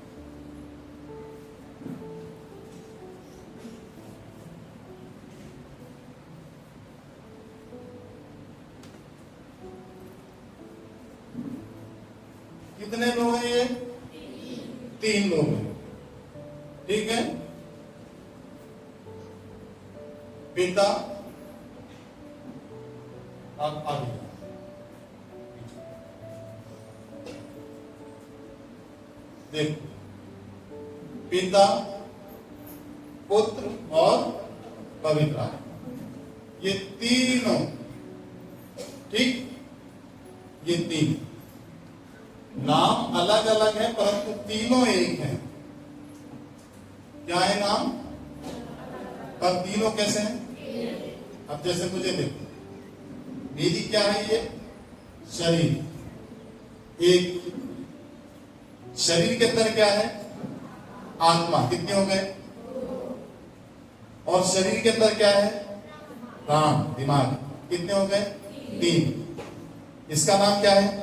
कितने लोग हैं ये? तीन लोग हैं, ठीक है। पिता, आप आगे देखो, पिता, पुत्र और पवित्र आत्मा, ये तीनों, ठीक, ये तीन नाम अलग अलग है परंतु तीनों एक हैं। क्या है नाम? पर तीनों कैसे हैं? अब जैसे मुझे देखो, मेरी क्या है ये शरीर, एक शरीर के अंदर क्या है? आत्मा, कितने हो गए? और शरीर के अंदर क्या है? प्राण, दिमाग, कितने हो गए? तीन। इसका नाम क्या है?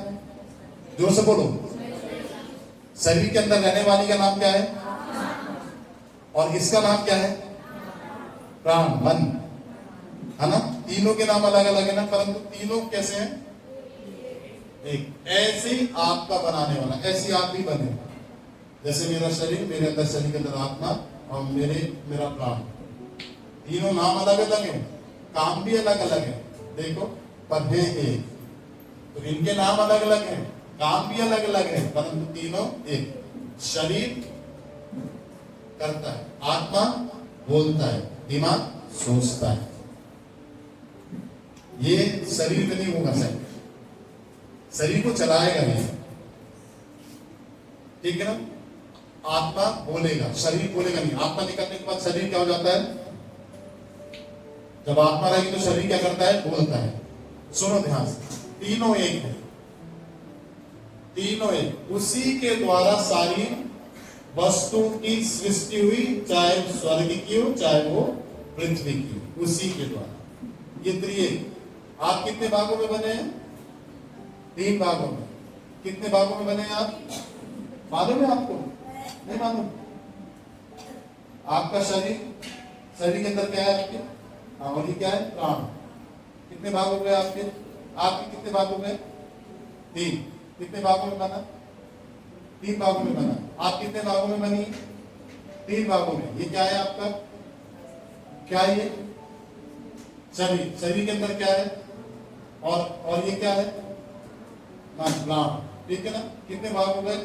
जोर से बोलो। शरीर के अंदर रहने वाली का नाम क्या है? और इसका नाम क्या है? प्राण, मन, है ना। तीनों के नाम अलग अलग है ना, परंतु तीनों कैसे हैं? एक। ऐसे ही आपका बनाने वाला, ऐसे आप भी बने। जैसे मेरा शरीर, मेरे अंदर शरीर के अंदर आत्मा और मेरा प्राण, तीनों नाम अलग अलग है, काम भी अलग अलग है। देखो, पर है एक, तो इनके नाम अलग अलग हैं, काम भी अलग अलग है, परंतु तीनों एक। शरीर करता है, आत्मा बोलता है, दिमाग सोचता है। ये शरीर में नहीं होगा सर, शरीर को चलाएगा नहीं, ठीक है ना। आत्मा बोलेगा, शरीर बोलेगा नहीं। आत्मा निकलने के बाद शरीर क्या हो जाता है? जब आत्मा रहेगी तो शरीर क्या करता है? बोलता है। सुनो ध्यान से, तीनों एक है, तीनों एक। उसी के द्वारा सारी वस्तु की सृष्टि हुई, चाहे स्वर्ग की हो चाहे वो पृथ्वी की हो, उसी के द्वारा। ये त्रिएक। आप कितने भागों में बने हैं? तीन भागों में। कितने भागों में बने हैं आप? मालूम है आपको? नहीं मालूम? आपका शरीर, शरीर के अंदर क्या है आपके? हाँ, और ये क्या है? प्राण। कितने भाग हो गए आपके? आपके कितने भाग हो गए? तीन। कितने भागों में बना? तीन भागों में बना। आप कितने भागों में बनी? तीन भागों में। ये क्या है आपका? क्या है ये? शरीर। शरीर के अंदर क्या है? और ये क्या है? प्राण, ठीक है ना। कितने भाग हो गए?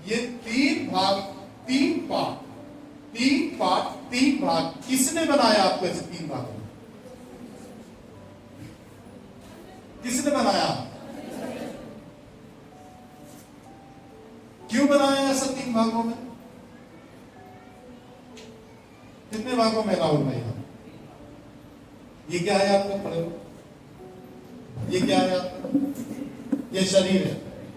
ये तीन भाग, तीन पार्ट, तीन पार्ट, तीन भाग। किसने बनाया आपको ऐसे तीन भागों में? किसने बनाया? क्यों बनाया ऐसा तीन भागों में? कितने भागों में राहुल भैया? ये क्या है आपका? पढ़ो, ये क्या है आपका? ये शरीर है।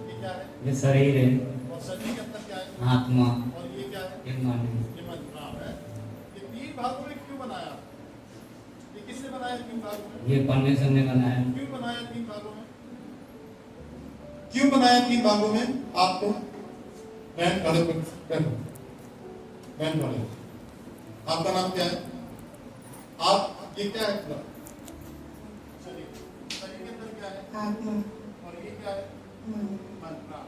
ये क्या है? ये शरीर है। और शरीर के अंदर क्या है? आत्मा। और ये क्या है? ये मन। ये मन, प्राण है। ये तीन भागों में क्यों बनाया? ये किसने बनाया तीन भागों में? ये परमेश्वर ने बनाया। क्यों बनाया तीन भागों में? क्यों बनाया तीन भागों में आपको? बहन खड़े हो, बैठो, बहन खड़े। आपका नाम क्या है? आप, ये क्या है पूरा? शरीर। शरीर के अंदर क्या है? आत्मा। और ये क्या है? मन। मन, प्राण।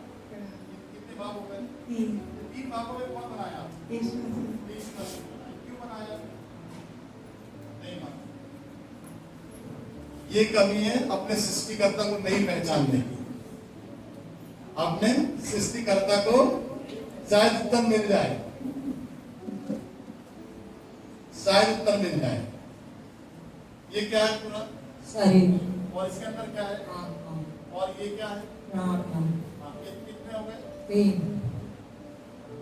कितने भाग हो गए? तीन। तीन भागों में कौन बनाया? ईश्वर। ईश्वर ने बनाया। क्यों बनाया? नहीं मालूम। ये कमी है अपने सृष्टिकर्ता को नहीं पहचानने की। अपने सृष्टिकर्ता को शायद उत्तर मिल जाए, शायद उत्तर मिल जाए। ये क्या है पूरा? शरीर। और इसके अंदर क्या है? आत्मा। और ये क्या है? प्राण। हाँ, ये कितने हो गए? तीन।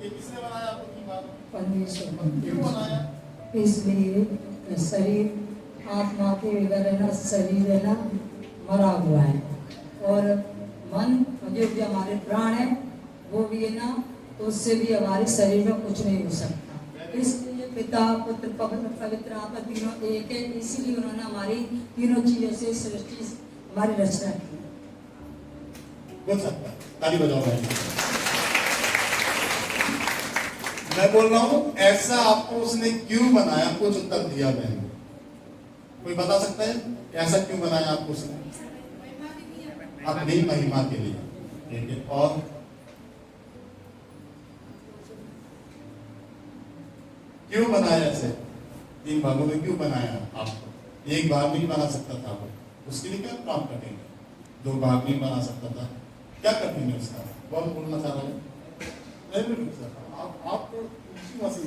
ये किसने बनाया आपको तीन भागों में? परमेश्वर। क्यों बनाया? इसलिए शरीर, आत्मा के बगैर है ना, शरीर है ना मरा हुआ है, और मन जो भी हमारे प्राण है वो भी है ना, तो उससे भी हमारे शरीर में कुछ नहीं हो सकता। इसलिए पिता, पुत्र, पवित्र आत्मा तीनों एक है। इसीलिए उन्होंने हमारी तीनों चीजों से सृष्टि, हमारी रचना की। बोल सकता है, ताली बजाओ भाई। मैं बोल रहा हूं ऐसा आपको उसने क्यों बनाया? कुछ उत्तर दिया मैंने, कोई बता सकता है ऐसा क्यों बनाया आपको उसने? अपनी महिमा के लिए। और क्यों बनाया ऐसे? 3 भागों में क्यों बनाया आपको? एक भाग नहीं बना सकता था वो, उसके लिए क्या काम कठिन है? 2 भाग नहीं बना सकता था, क्या कठिन है उसका? कौन बोलना चाह रहा है? नहीं बोल सकता आप तो यीशु मसीह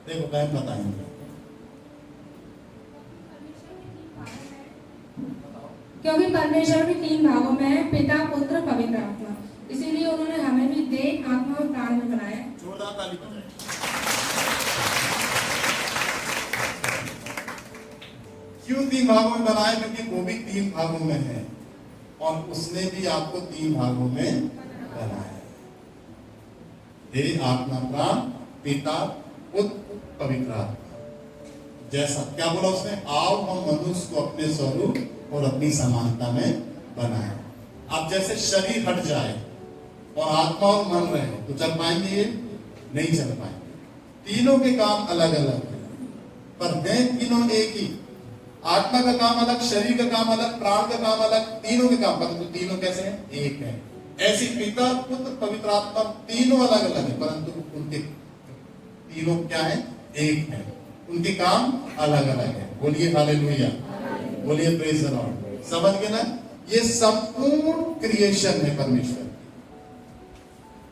देखो बहन बताएंगे। क्योंकि परमेश्वर भी 3 भागों में है, पिता, पुत्र, पवित्र आत्मा। इसीलिए उन्होंने हमें भी देह, आत्मा और प्राण में बनाया। जोरदार ताली बजाएं। क्यों 3 भागों में बनाया? क्योंकि वो भी 3 भागों में है और उसने भी आपको 3 भागों में बनाया। देह, आत्मा, प्राण, पिता, पुत्र, पवित्र आत्मा। जैसा क्या बोला उसने? आओ हम मनुष्य को अपने स्वरूप और अपनी समानता में बनाए। अब जैसे शरीर हट जाए और आत्मा और मन रहे तो चल पाएंगे? ये नहीं चल पाएंगे। तीनों के काम अलग अलग है पर हैं तीनों एक ही। आत्मा का काम अलग, शरीर का काम अलग, प्राण का काम अलग, तीनों के काम परंतु तीनों कैसे हैं? एक है। ऐसी पिता, पुत्र, पवित्र आत्मा तीनों अलग अलग है परंतु उनके तीनों क्या है? एक है। उनके काम अलग अलग है। बोलिए हालेलुया, बोलिए प्रेज द लॉर्ड। समझ गए ना? ये संपूर्ण क्रिएशन है परमेश्वर की।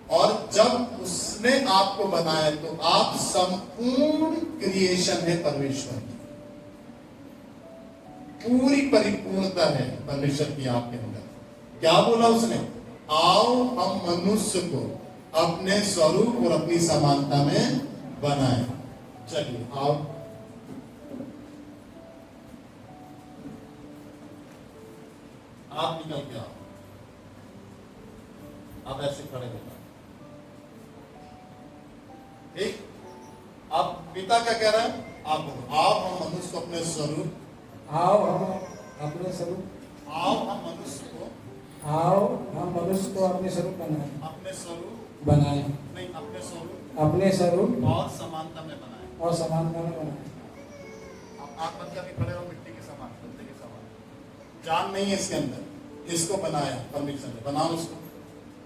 और जब उसने आपको बनाया तो आप संपूर्ण क्रिएशन है परमेश्वर की। पूरी परिपूर्णता है परमेश्वर की आपके अंदर। क्या बोला उसने? आओ हम मनुष्य को अपने स्वरूप और अपनी समानता में बनाए। चलिए आओ। आप निकल के आओ। आप ऐसे खड़े हो जाओ। ठीक। अब पिता क्या कह रहा है? आप बोलो आओ हम मनुष्य को अपने स्वरूप। आओ हम अपने स्वरूप आओ हम मनुष्य को आओ हम मनुष्य को अपने स्वरूप बनाए अपने स्वरूप बनाए नहीं अपने स्वरूप अपने स्वरूप और समानता में बनाए। और समानता में बनाए। अब आप बच्चा भी खड़े हो मिट्टी के समान, बंदे के समान। जान नहीं है इसके अंदर। इसको बनाया परमेश्वर ने। बनाओ उसको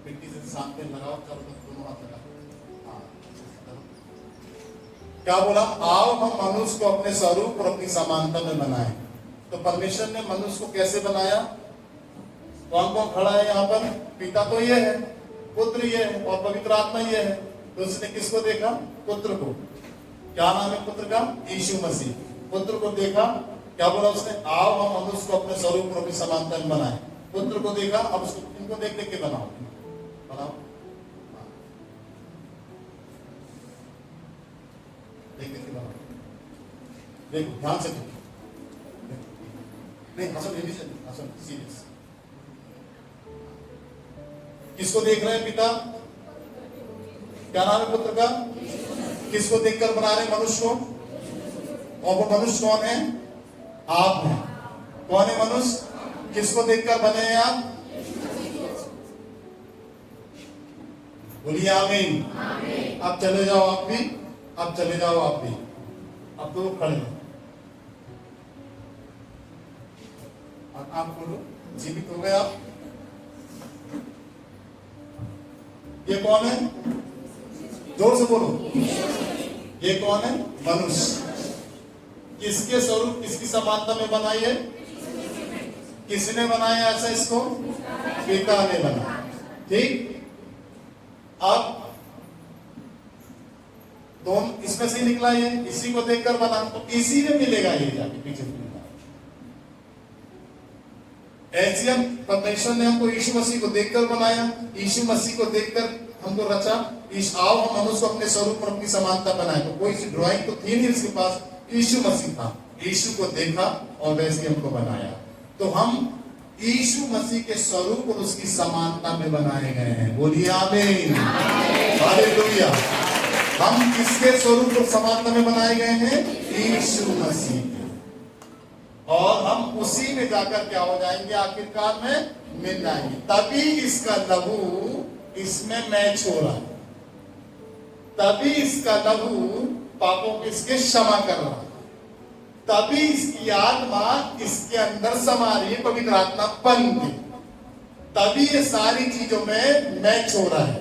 मिट्टी से साथ में लगाओ, चारों तरफ दोनों हाथ लगाओ। हाँ, क्या बोला? आओ हम मनुष्य को अपने स्वरूप और अपनी समानता में बनाए। तो परमेश्वर ने मनुष्य को कैसे बनाया? कौन कौन खड़ा है यहाँ पर? पिता तो ये है, पुत्र ये है और पवित्र आत्मा ये है। तो उसने किसको देखा? पुत्र को। क्या नाम है पुत्र का? यीशु मसीह। पुत्र को देखा, क्या बोला उसने? आओ हम मनुष्य को अपने स्वरूप और अपनी समानता में बनाए। पुत्र को देखा, अब उसको इनको देख देख के बनाओ बनाओ। देख देख के बनाओ। देखो ध्यान से देखो। नहीं हसन ये भी हसन सीरियस। किसको देख रहे हैं पिता? क्या नाम है पुत्र का? किसको देखकर बना रहे मनुष्य को? और वो मनुष्य कौन है? आप हैं। कौन है मनुष्य? किसको देखकर बने हैं आप? बोलिए आमीन। अब चले जाओ आप भी। अब चले जाओ आप भी। अब तो खड़े हो। अब आप बोलो जीवित हो गए आप। ये कौन है? जोर से बोलो। ये कौन है? मनुष्य। किसके स्वरूप किसकी समानता में बनाई है? किसने बनाया ऐसा इसको? पिता ने बनाया। ठीक। अब दोनों इसमें से निकला ये, इसी को देखकर बना तो इसी में मिलेगा ये जाके पीछे मिलेगा। ऐसे हम परमेश्वर ने हमको यीशु मसीह को देखकर बनाया, यीशु मसीह को देखकर हमको रचा। आओ हम मनुष्य को अपने स्वरूप और अपनी समानता बनाए। तो कोई सी ड्राइंग तो थी नहीं इसके पास, यीशु मसीह था। यीशु को देखा और वैसे हमको बनाया। तो हम यीशु मसीह के स्वरूप और उसकी समानता में बनाए गए हैं। बोलिए आमीन, हालेलुया। हम किसके स्वरूप और समानता में बनाए गए हैं? यीशु मसीह के। और हम उसी में जाकर क्या हो जाएंगे? आखिरकार में मिल जाएंगे। तभी इसका लहू इसमें मैच हो रहा है। तभी इसका लहू पापों को इसके क्षमा कर रहा है। तभी इसकी आत्मा इसके अंदर समा रही है, पवित्र आत्मा बन के। तभी ये सारी चीजों में मैच हो रहा है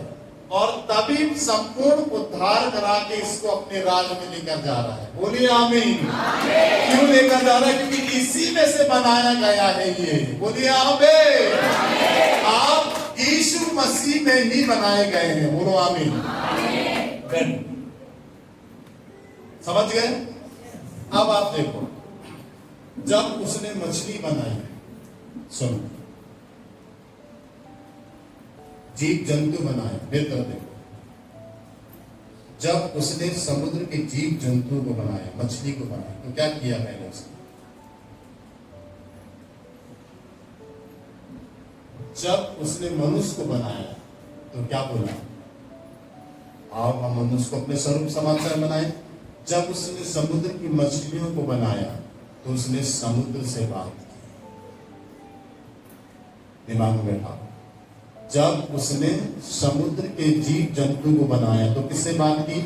और तभी संपूर्ण उद्धार करा के इसको अपने राज में लेकर जा रहा है। बोलिए आमीन। क्यों लेकर जा रहा है? क्योंकि इसी में से बनाया गया है ये। बोलिए आमीन। आप यीशु मसीह में ही बनाए गए हैं। बोलो आमीन। समझ गए? अब आप देखो, जब उसने मछली बनाई, सुनो, जीव जंतु बनाए, मित्र देखो, जब उसने समुद्र के जीव जंतु को बनाया, मछली को बनाया, तो क्या किया पहले उसने? जब उसने मनुष्य को बनाया तो क्या बोला? आओ हम मनुष्य को अपने स्वरूप समाचार बनाए। जब उसने समुद्र की मछलियों को बनाया तो उसने समुद्र से बात की। दिमाग में बैठा। जब उसने समुद्र के जीव जंतु को बनाया तो किससे बात की?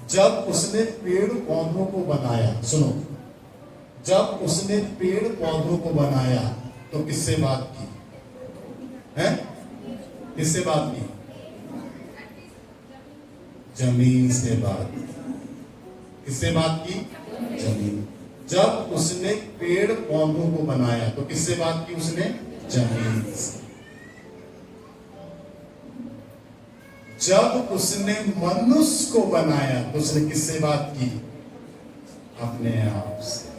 जब उसने पेड़ पौधों को बनाया, सुनो, जब उसने पेड़ पौधों को बनाया तो किससे बात की? है? किससे बात की? जमीन से बात। किससे बात की? जमीन। जब उसने पेड़ पौधों को बनाया तो किससे बात की उसने? जमीन से। जब उसने मनुष्य को बनाया तो उसने किससे बात की? अपने आप से।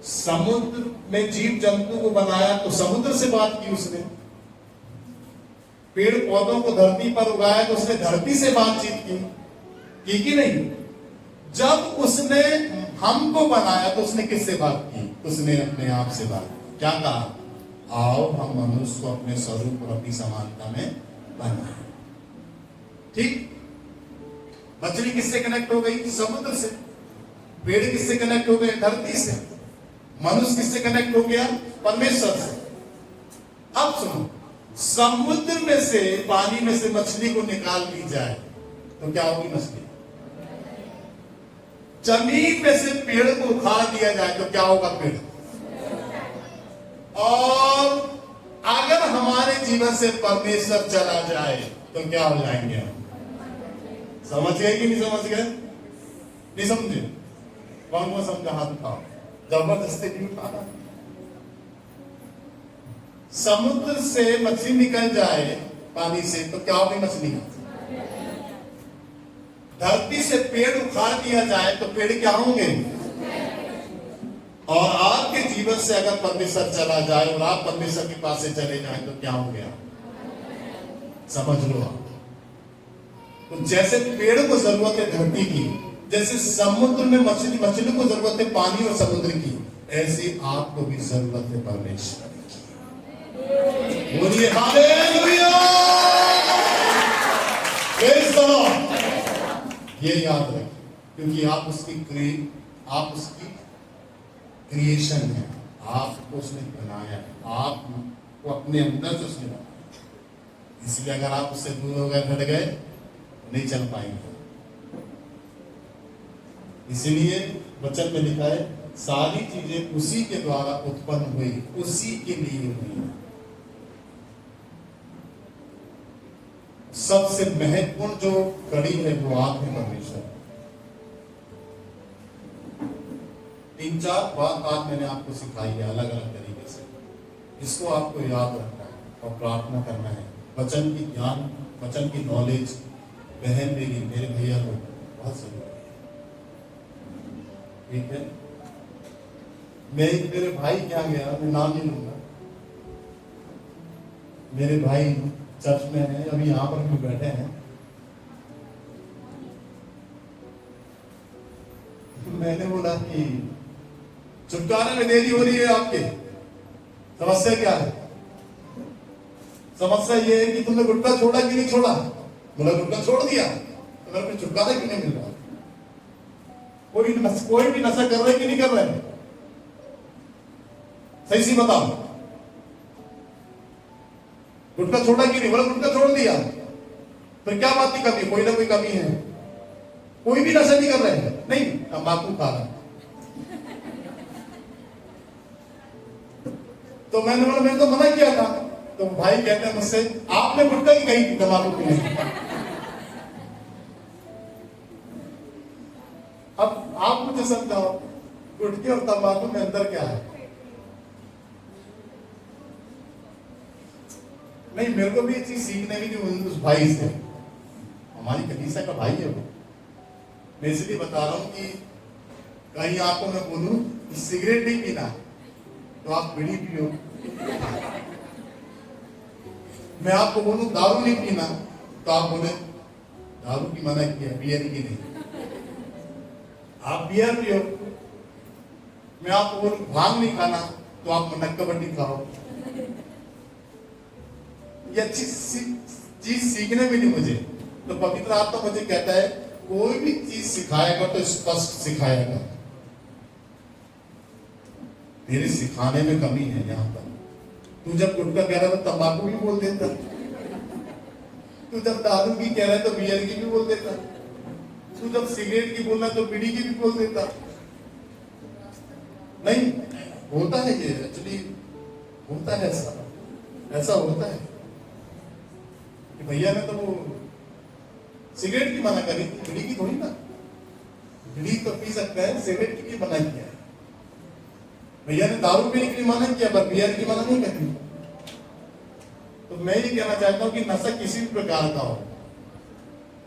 समुद्र में जीव जंतु को बनाया तो समुद्र से बात की उसने। पेड़ पौधों को धरती पर उगाया तो उसने धरती से बातचीत की कि नहीं? जब उसने हमको बनाया तो उसने किससे बात की? उसने अपने आप से बात की। क्या कहा? आओ हम मनुष्य को अपने स्वरूप और अपनी समानता में बनाए। ठीक? मछली किससे कनेक्ट हो गई? समुद्र से। पेड़ किससे कनेक्ट हो गए? धरती से। मनुष्य किससे कनेक्ट हो गया? परमेश्वर से। अब सुनो, समुद्र में से, पानी में से मछली को निकाल ली जाए तो क्या होगी मछली? जमीन में से पेड़ को उखाड़ दिया जाए तो क्या होगा पेड़? और अगर हमारे जीवन से परमेश्वर चला जाए तो क्या हो जाएंगे हम? समझ गए कि नहीं समझ गए? नहीं समझे? कौन कौन समझा? हाथ उठाओ। जबरदस्ती नहीं उठाना। समुद्र से मछली निकल जाए पानी से तो क्या होगी मछली? धरती से पेड़ उखाड़ दिया जाए तो पेड़ क्या होंगे? और आपके जीवन से अगर परमेश्वर चला जाए और आप परमेश्वर के पास से चले जाए तो क्या हो गया? समझ लो आप। तो जैसे पेड़ को जरूरत है धरती की, जैसे समुद्र में मछली को जरूरत है पानी और समुद्र की, ऐसे आपको भी जरूरत है परमेश्वर। बोलिए हालेलुया। Praise the Lord. ये याद रखें, क्योंकि आप उसकी क्रिएशन है। आपको उसने बनाया है, आपको अपने अंदर से उसने बनाया। इसलिए अगर आप उससे दूर हो गए, हट गए, तो नहीं चल पाएंगे। इसीलिए वचन में लिखा है, सारी चीजें उसी के द्वारा उत्पन्न हुई, उसी के लिए हुई। सबसे महत्वपूर्ण जो कड़ी है वो आप में परमेश्वर। 3-4 बात आज मैंने आपको सिखाई है अलग अलग तरीके से। इसको आपको याद रखना है और प्रार्थना करना है। वचन की ज्ञान, वचन की नॉलेज बहन मेरी, मेरे भैया को बहुत जरूरी है। ठीक है? मैं मेरे भाई क्या गया, मैं नाम नहीं लूंगा, मेरे भाई चर्च में है, अभी यहाँ पर भी बैठे हैं। मैंने बोला कि छुटकारे में देरी हो रही है आपके, समस्या क्या है? समस्या ये है कि तुमने गुटखा छोड़ा कि नहीं छोड़ा? बोला गुटखा छोड़ दिया, तो मेरे को छुटकारा क्यों नहीं मिल रहा? कोई भी नशा कर रहे कि नहीं कर रहे? सही सी बताओ। गुटखा छोड़ा कि नहीं? बोला गुटखा छोड़ दिया। फिर क्या बात की कमी? कोई ना कोई कमी है। कोई भी नशा नहीं कर रहे हैं? नहीं, तंबाकू खा रहा। तो मैंने तो मना किया था। तो भाई कहते हैं मुझसे, आपने गुटखा की कही थी तंबाकू पीने की। अब आप मुझे समझाओ, गुटखे और तंबाकू में अंतर क्या है? नहीं, मेरे को भी ये चीज सीखने की थी उस भाई से। हमारी कलीसिया का भाई है वो। मैं इसलिए बता रहा हूं कि कहीं आपको मैं बोलूं कि सिगरेट नहीं पीना तो आप बीड़ी पियो, मैं आपको बोलूं दारू नहीं पीना तो आप बोले दारू की मना किया, बियर की नहीं, आप बियर पियो। मैं आपको बोलूं भांग नहीं खाना तो आप नक्काबंदी खाओ। ये अच्छी चीज सीखने मिली मुझे। तो पवित्र आत्मा मुझे कहता है कोई भी चीज सिखाएगा तो स्पष्ट सिखाएगा। तेरे सिखाने में कमी है यहाँ पर। तू जब गुटखा कह रहा था तंबाकू भी बोल देता, तू जब दारू की कह रहा है तो बियर की भी बोल देता, तू जब सिगरेट की बोलना तो बीड़ी की भी बोल देता। नहीं होता है ये, एक्चुअली होता है, ऐसा होता है कि भैया ने तो वो सिगरेट की मना करी थी, बीड़ी की थोड़ी ना। बीड़ी तो पी सकता है, सिगरेट की भी मना किया है। भैया ने दारू पीने के लिए मना किया पर बियर की मना नहीं करती। तो मैं ये कहना चाहता हूं कि नशा किसी भी प्रकार का हो,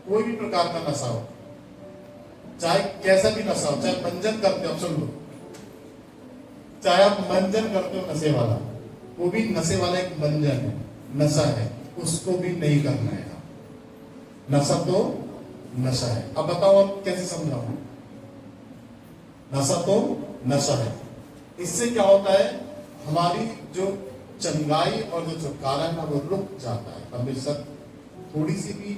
कोई भी प्रकार का नशा हो, चाहे कैसा भी नशा हो, चाहे मंजन करते हो, सुन लो, चाहे आप मंजन करते हो नशे वाला, वो भी नशे वाला एक मंजन है, नशा है, उसको भी नहीं करना है। नशा तो नशा है। अब बताओ आप कैसे समझाओ? नशा तो नशा है। इससे क्या होता है, हमारी जो चंगाई और जो छुटकारा है वो रुक जाता है। हमेशा थोड़ी सी भी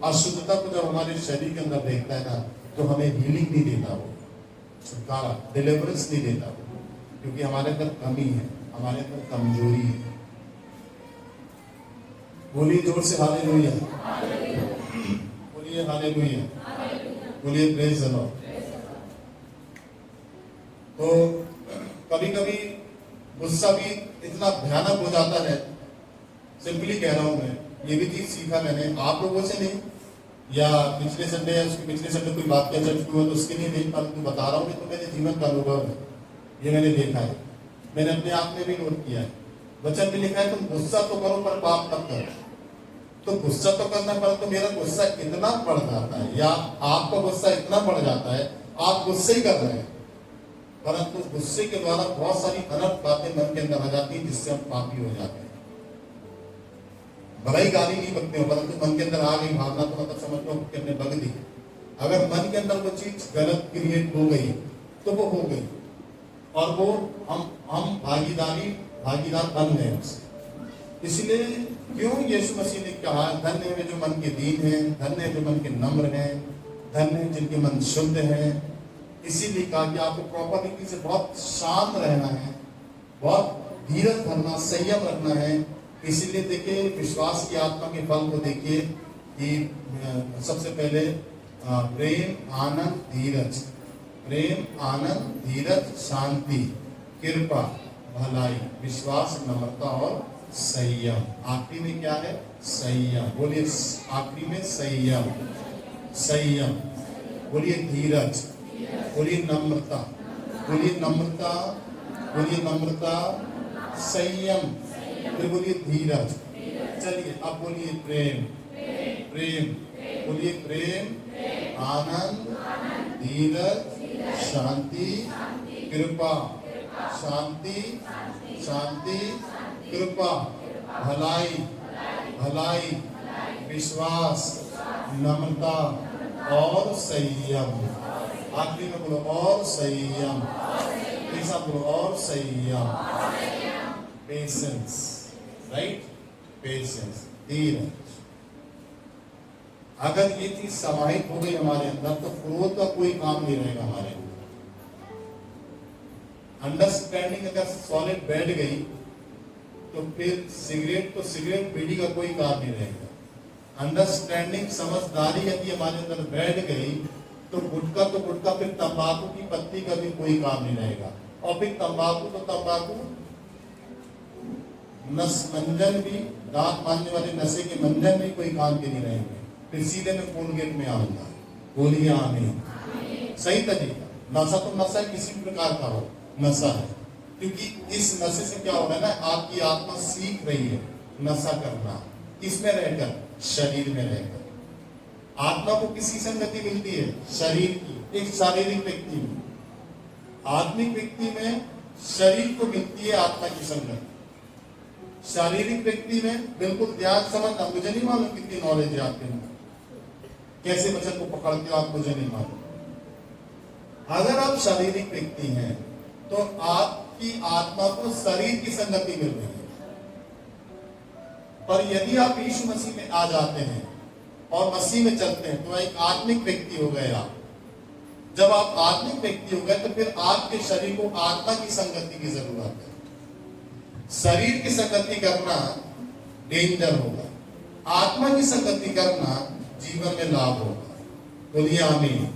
अशुद्धता को जब हमारे शरीर के अंदर देखता है ना, तो हमें हीलिंग नहीं देता, वो छुटकारा, डिलीवरेंस नहीं देता वो, क्योंकि हमारे अंदर कमी है, हमारे अंदर कमजोरी है। बोलिए जोर से हालेलुया, बोलिए हालेलुया, बोलिए प्रेज द लॉर्ड। तो कभी कभी गुस्सा भी इतना भयानक हो जाता है, सिंपली कह रहा हूं मैं, ये भी चीज सीखा मैंने आप लोगों से नहीं, या पिछले संडे या उसके पिछले संडे कोई बात क्या चल हुआ तो उसके लिए नहीं, परंतु बता रहा हूँ कि तो मेरे जीवन का अनुभव है, ये मैंने देखा है, मैंने अपने आप में भी नोट किया है। वचन में लिखा है तुम गुस्सा तो करो पर पाप मत करो। तो गुस्सा तो करना पड़ा, तो मेरा गुस्सा इतना बढ़ जाता है, या आपका गुस्सा इतना बढ़ जाता है, आप गुस्से ही कर रहे हैं, परंतु गुस्से के द्वारा बहुत सारी अनर्थ बातें मन के अंदर आ जाती हैं, जिससे हम पापी हो जाते हैं। बड़ाई गाली नहीं बकते हो, परंतु मन के अंदर आ गई भावना, तो मतलब समझ लो कि हमने बग दी। अगर मन के अंदर वो चीज गलत क्रिएट हो गई तो वो हो गई, और वो हम भागीदार बन गए उससे। इसलिए क्यों यीशु मसीह ने कहा धन्य है जो मन के दीन है, धन्य है जो मन के नम्र हैं, धन्य है जिनके मन शुद्ध है। इसीलिए कहा कि आपको प्रॉपर तरीके से बहुत शांत रहना है, बहुत धीरज धरना, संयम रखना है। इसीलिए देखिए विश्वास की आत्मा के फल को देखिए कि सबसे पहले प्रेम, आनंद, धीरज, प्रेम, आनंद, धीरज, शांति, कृपा, भलाई, विश्वास, नम्रता और संयम। आखिरी में क्या है? संयम। बोलिए आखिरी में संयम, संयम। बोलिए धीरज, बोलिए नम्रता, बोलिए नम्रता, बोलिए नम्रता, संयम, फिर बोलिए धीरज। चलिए अब बोलिए प्रेम, प्रेम, बोलिए प्रेम, आनंद, धीरज, शांति, कृपा, शांति, शांति, कृपा, भलाई, भलाई, विश्वास, नम्रता और संयम। आखिरी में बोलो और संयम, ऐसा बोलो और संयम। पेशेंस, राइट, पेशेंस, धीरज। अगर ये चीज समाहित हो गई हमारे अंदर तो क्रोध का कोई काम नहीं रहेगा हमारे अंदर। अंडरस्टैंडिंग अगर सॉलिड बैठ गई तो फिर सिगरेट बीड़ी का कोई काम नहीं रहेगा। अंडरस्टैंडिंग, समझदारी यदि हमारे अंदर बैठ गई तो गुटखा, फिर तंबाकू की पत्ती का भी कोई काम नहीं रहेगा। और फिर तंबाकू नस मंजन भी, दांत मारने वाले नशे के मंजन भी कोई काम के नहीं रहेंगे। फिर सीधे मैं पूर्ण गेट में आऊंगा। बोलिए आमीन। सही तरीका, नशा तो नशा किसी भी प्रकार का हो, नशा है। क्योंकि इस नशे से क्या हो रहा है ना, आपकी आत्मा सीख रही है नशा करना। किसमें रहकर? शरीर में रहकर। आत्मा को किसकी संगति मिलती है? शरीर की। एक शारीरिक व्यक्ति में, आत्मिक व्यक्ति में शरीर को मिलती है आत्मा की संगति। शारीरिक व्यक्ति में बिल्कुल ध्यान समझना, मुझे नहीं मालूम कितनी नॉलेज है आपके में, कैसे वचन को पकड़ते हो आप, मुझे नहीं मालूम। अगर आप शारीरिक व्यक्ति हैं तो आपकी आत्मा को शरीर की संगति मिल रही है। पर यदि आप यीशु मसीह में आ जाते हैं और मसीह में चलते हैं तो एक आत्मिक व्यक्ति हो गए आप। जब आप आत्मिक व्यक्ति हो गए तो फिर आपके शरीर को आत्मा की संगति की जरूरत है। शरीर की संगति करना डेंजर होगा, आत्मा की संगति करना जीवन में लाभ होगा। बोलिए आमीन।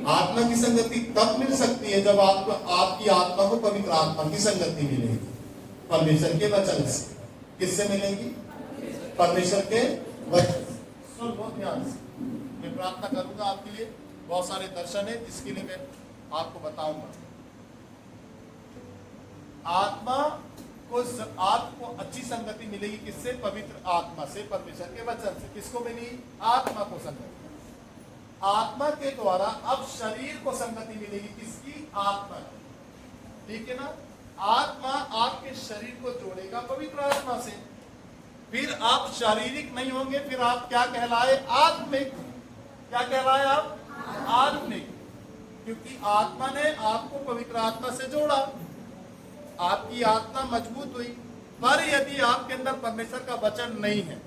आत्मा की संगति तब मिल सकती है जब आपको आपकी आत्मा को पवित्र आत्मा की संगति मिलेगी, परमेश्वर के वचन से। किससे मिलेगी? परमेश्वर के वचन। सुन बहुत ध्यान से, मैं प्रार्थना करूंगा आपके लिए। बहुत सारे दर्शन है जिसके लिए मैं आपको बताऊंगा। आत्मा को आपको अच्छी संगति मिलेगी किससे? पवित्र आत्मा से, परमेश्वर के वचन से। किसको मिली? आत्मा को संगति। आत्मा के द्वारा अब शरीर को संगति मिलेगी। किसकी? आत्मा की। ठीक है ना? आत्मा आपके शरीर को जोड़ेगा पवित्र आत्मा से। फिर आप शारीरिक नहीं होंगे, फिर आप क्या कहलाए? आत्मिक। क्या कहलाए आप? आत्मिक। क्योंकि आत्मा ने आपको पवित्र आत्मा से जोड़ा, आपकी आत्मा मजबूत हुई। पर यदि आपके अंदर परमेश्वर का वचन नहीं है,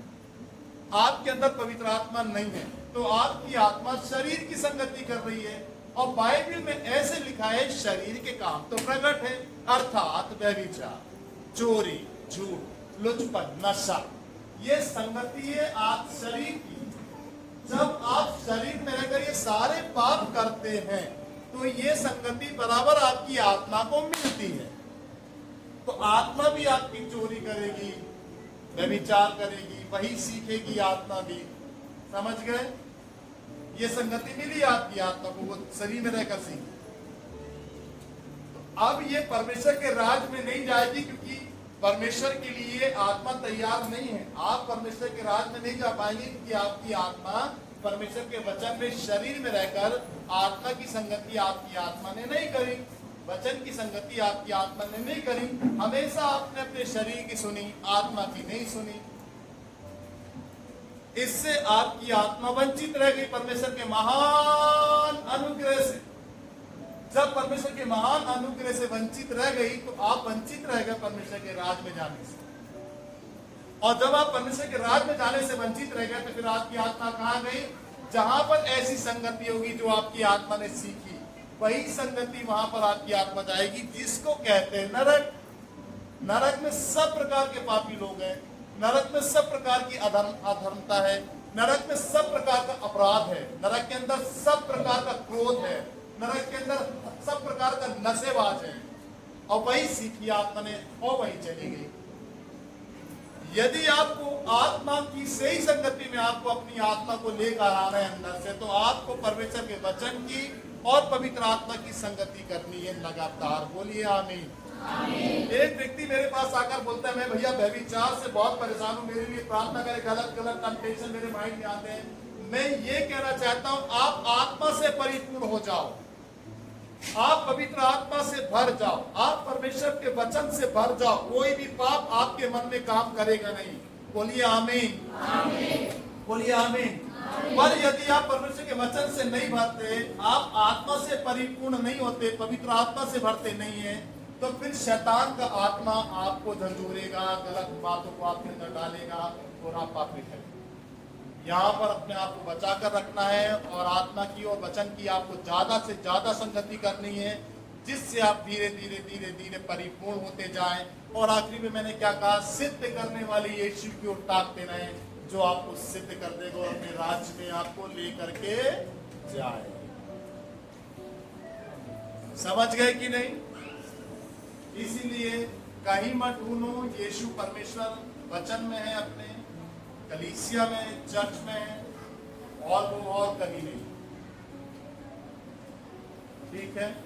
आपके अंदर पवित्र आत्मा नहीं है, तो आपकी आत्मा शरीर की संगति कर रही है। और बाइबल में ऐसे लिखा है, शरीर के काम तो प्रकट है, अर्थात व्यभिचार, चोरी, झूठ, लुचपन, नशा, ये संगति है आप शरीर की। जब आप शरीर में रहकर ये सारे पाप करते हैं तो ये संगति बराबर आपकी आत्मा को मिलती है। तो आत्मा भी आपकी चोरी करेगी, व्यभिचार करेगी, वही सीखेगी आत्मा भी। समझ गए? ये संगति मिली आपकी आत्मा को, वो शरीर में रहकर सीखी। तो अब ये परमेश्वर के राज में नहीं जाएगी, क्योंकि परमेश्वर के लिए आत्मा तैयार नहीं है। आप परमेश्वर के राज में नहीं जा पाएंगे, क्योंकि आपकी आत्मा परमेश्वर के वचन में शरीर में रहकर आत्मा की संगति आपकी आत्मा ने नहीं करी, वचन की संगति आपकी आत्मा ने नहीं करी। हमेशा आपने अपने शरीर की सुनी, आत्मा की नहीं सुनी। इससे आपकी आत्मा वंचित रह गई परमेश्वर के महान अनुग्रह से। जब परमेश्वर के महान अनुग्रह से वंचित रह गई तो आप वंचित रह गए परमेश्वर के राज में जाने से। और जब आप परमेश्वर के राज में जाने से वंचित रह गए तो फिर आपकी आत्मा कहाँ गई? जहां पर ऐसी संगति होगी जो आपकी आत्मा ने सीखी, वही संगति वहां पर आपकी आत्मा जाएगी, जिसको कहते हैं नरक। नरक में सब प्रकार के पापी लोग हैं, नरक में सब प्रकार की अधर्मता है, नरक में सब प्रकार का अपराध है, नरक के अंदर सब प्रकार का क्रोध है, नरक के अंदर सब प्रकार का नशेबाज है। और वही सीखी आत्मा ने और वही चली गई। यदि आपको आत्मा की सही संगति में आपको अपनी आत्मा को लेकर आना है अंदर से, तो आपको परमेश्वर के वचन की और पवित्र आत्मा की संगति करनी है लगातार। बोलिए आमीन। एक व्यक्ति मेरे पास आकर बोलता है, मैं भैया व्यभिचार से बहुत परेशान हूँ, मेरे लिए प्रार्थना करें, गलत गलत टेंशन मेरे माइंड में आते हैं। मैं ये कहना चाहता हूँ, आप आत्मा से परिपूर्ण हो जाओ, आप पवित्र आत्मा से भर जाओ, आप परमेश्वर के वचन से भर जाओ, कोई भी पाप आपके मन में काम करेगा नहीं। बोलिए आमीन। बोलिए आमीन। पर यदि आप परमेश्वर के वचन से नहीं भरते, आप आत्मा से परिपूर्ण नहीं होते, पवित्र आत्मा से भरते नहीं है, तो फिर शैतान का आत्मा आपको झंझोरेगा, गलत बातों को आपके अंदर डालेगा और आप पापी ठहरेंगे। यहाँ पर अपने आप को बचा कर रखना है और आत्मा की और वचन की आपको ज्यादा से ज्यादा संगति करनी है, जिससे आप धीरे धीरे धीरे धीरे परिपूर्ण होते जाएं। और आखिरी में मैंने क्या कहा? सिद्ध करने वाली यीशु की ओर ताकते रहें, जो आपको सिद्ध कर देगा और अपने राज्य में आपको लेकर के जाए। समझ गए कि नहीं? इसीलिए कहीं मत ढूंढो, यीशु परमेश्वर वचन में है, अपने कलीसिया में, चर्च में है, और वो और कहीं नहीं। ठीक है।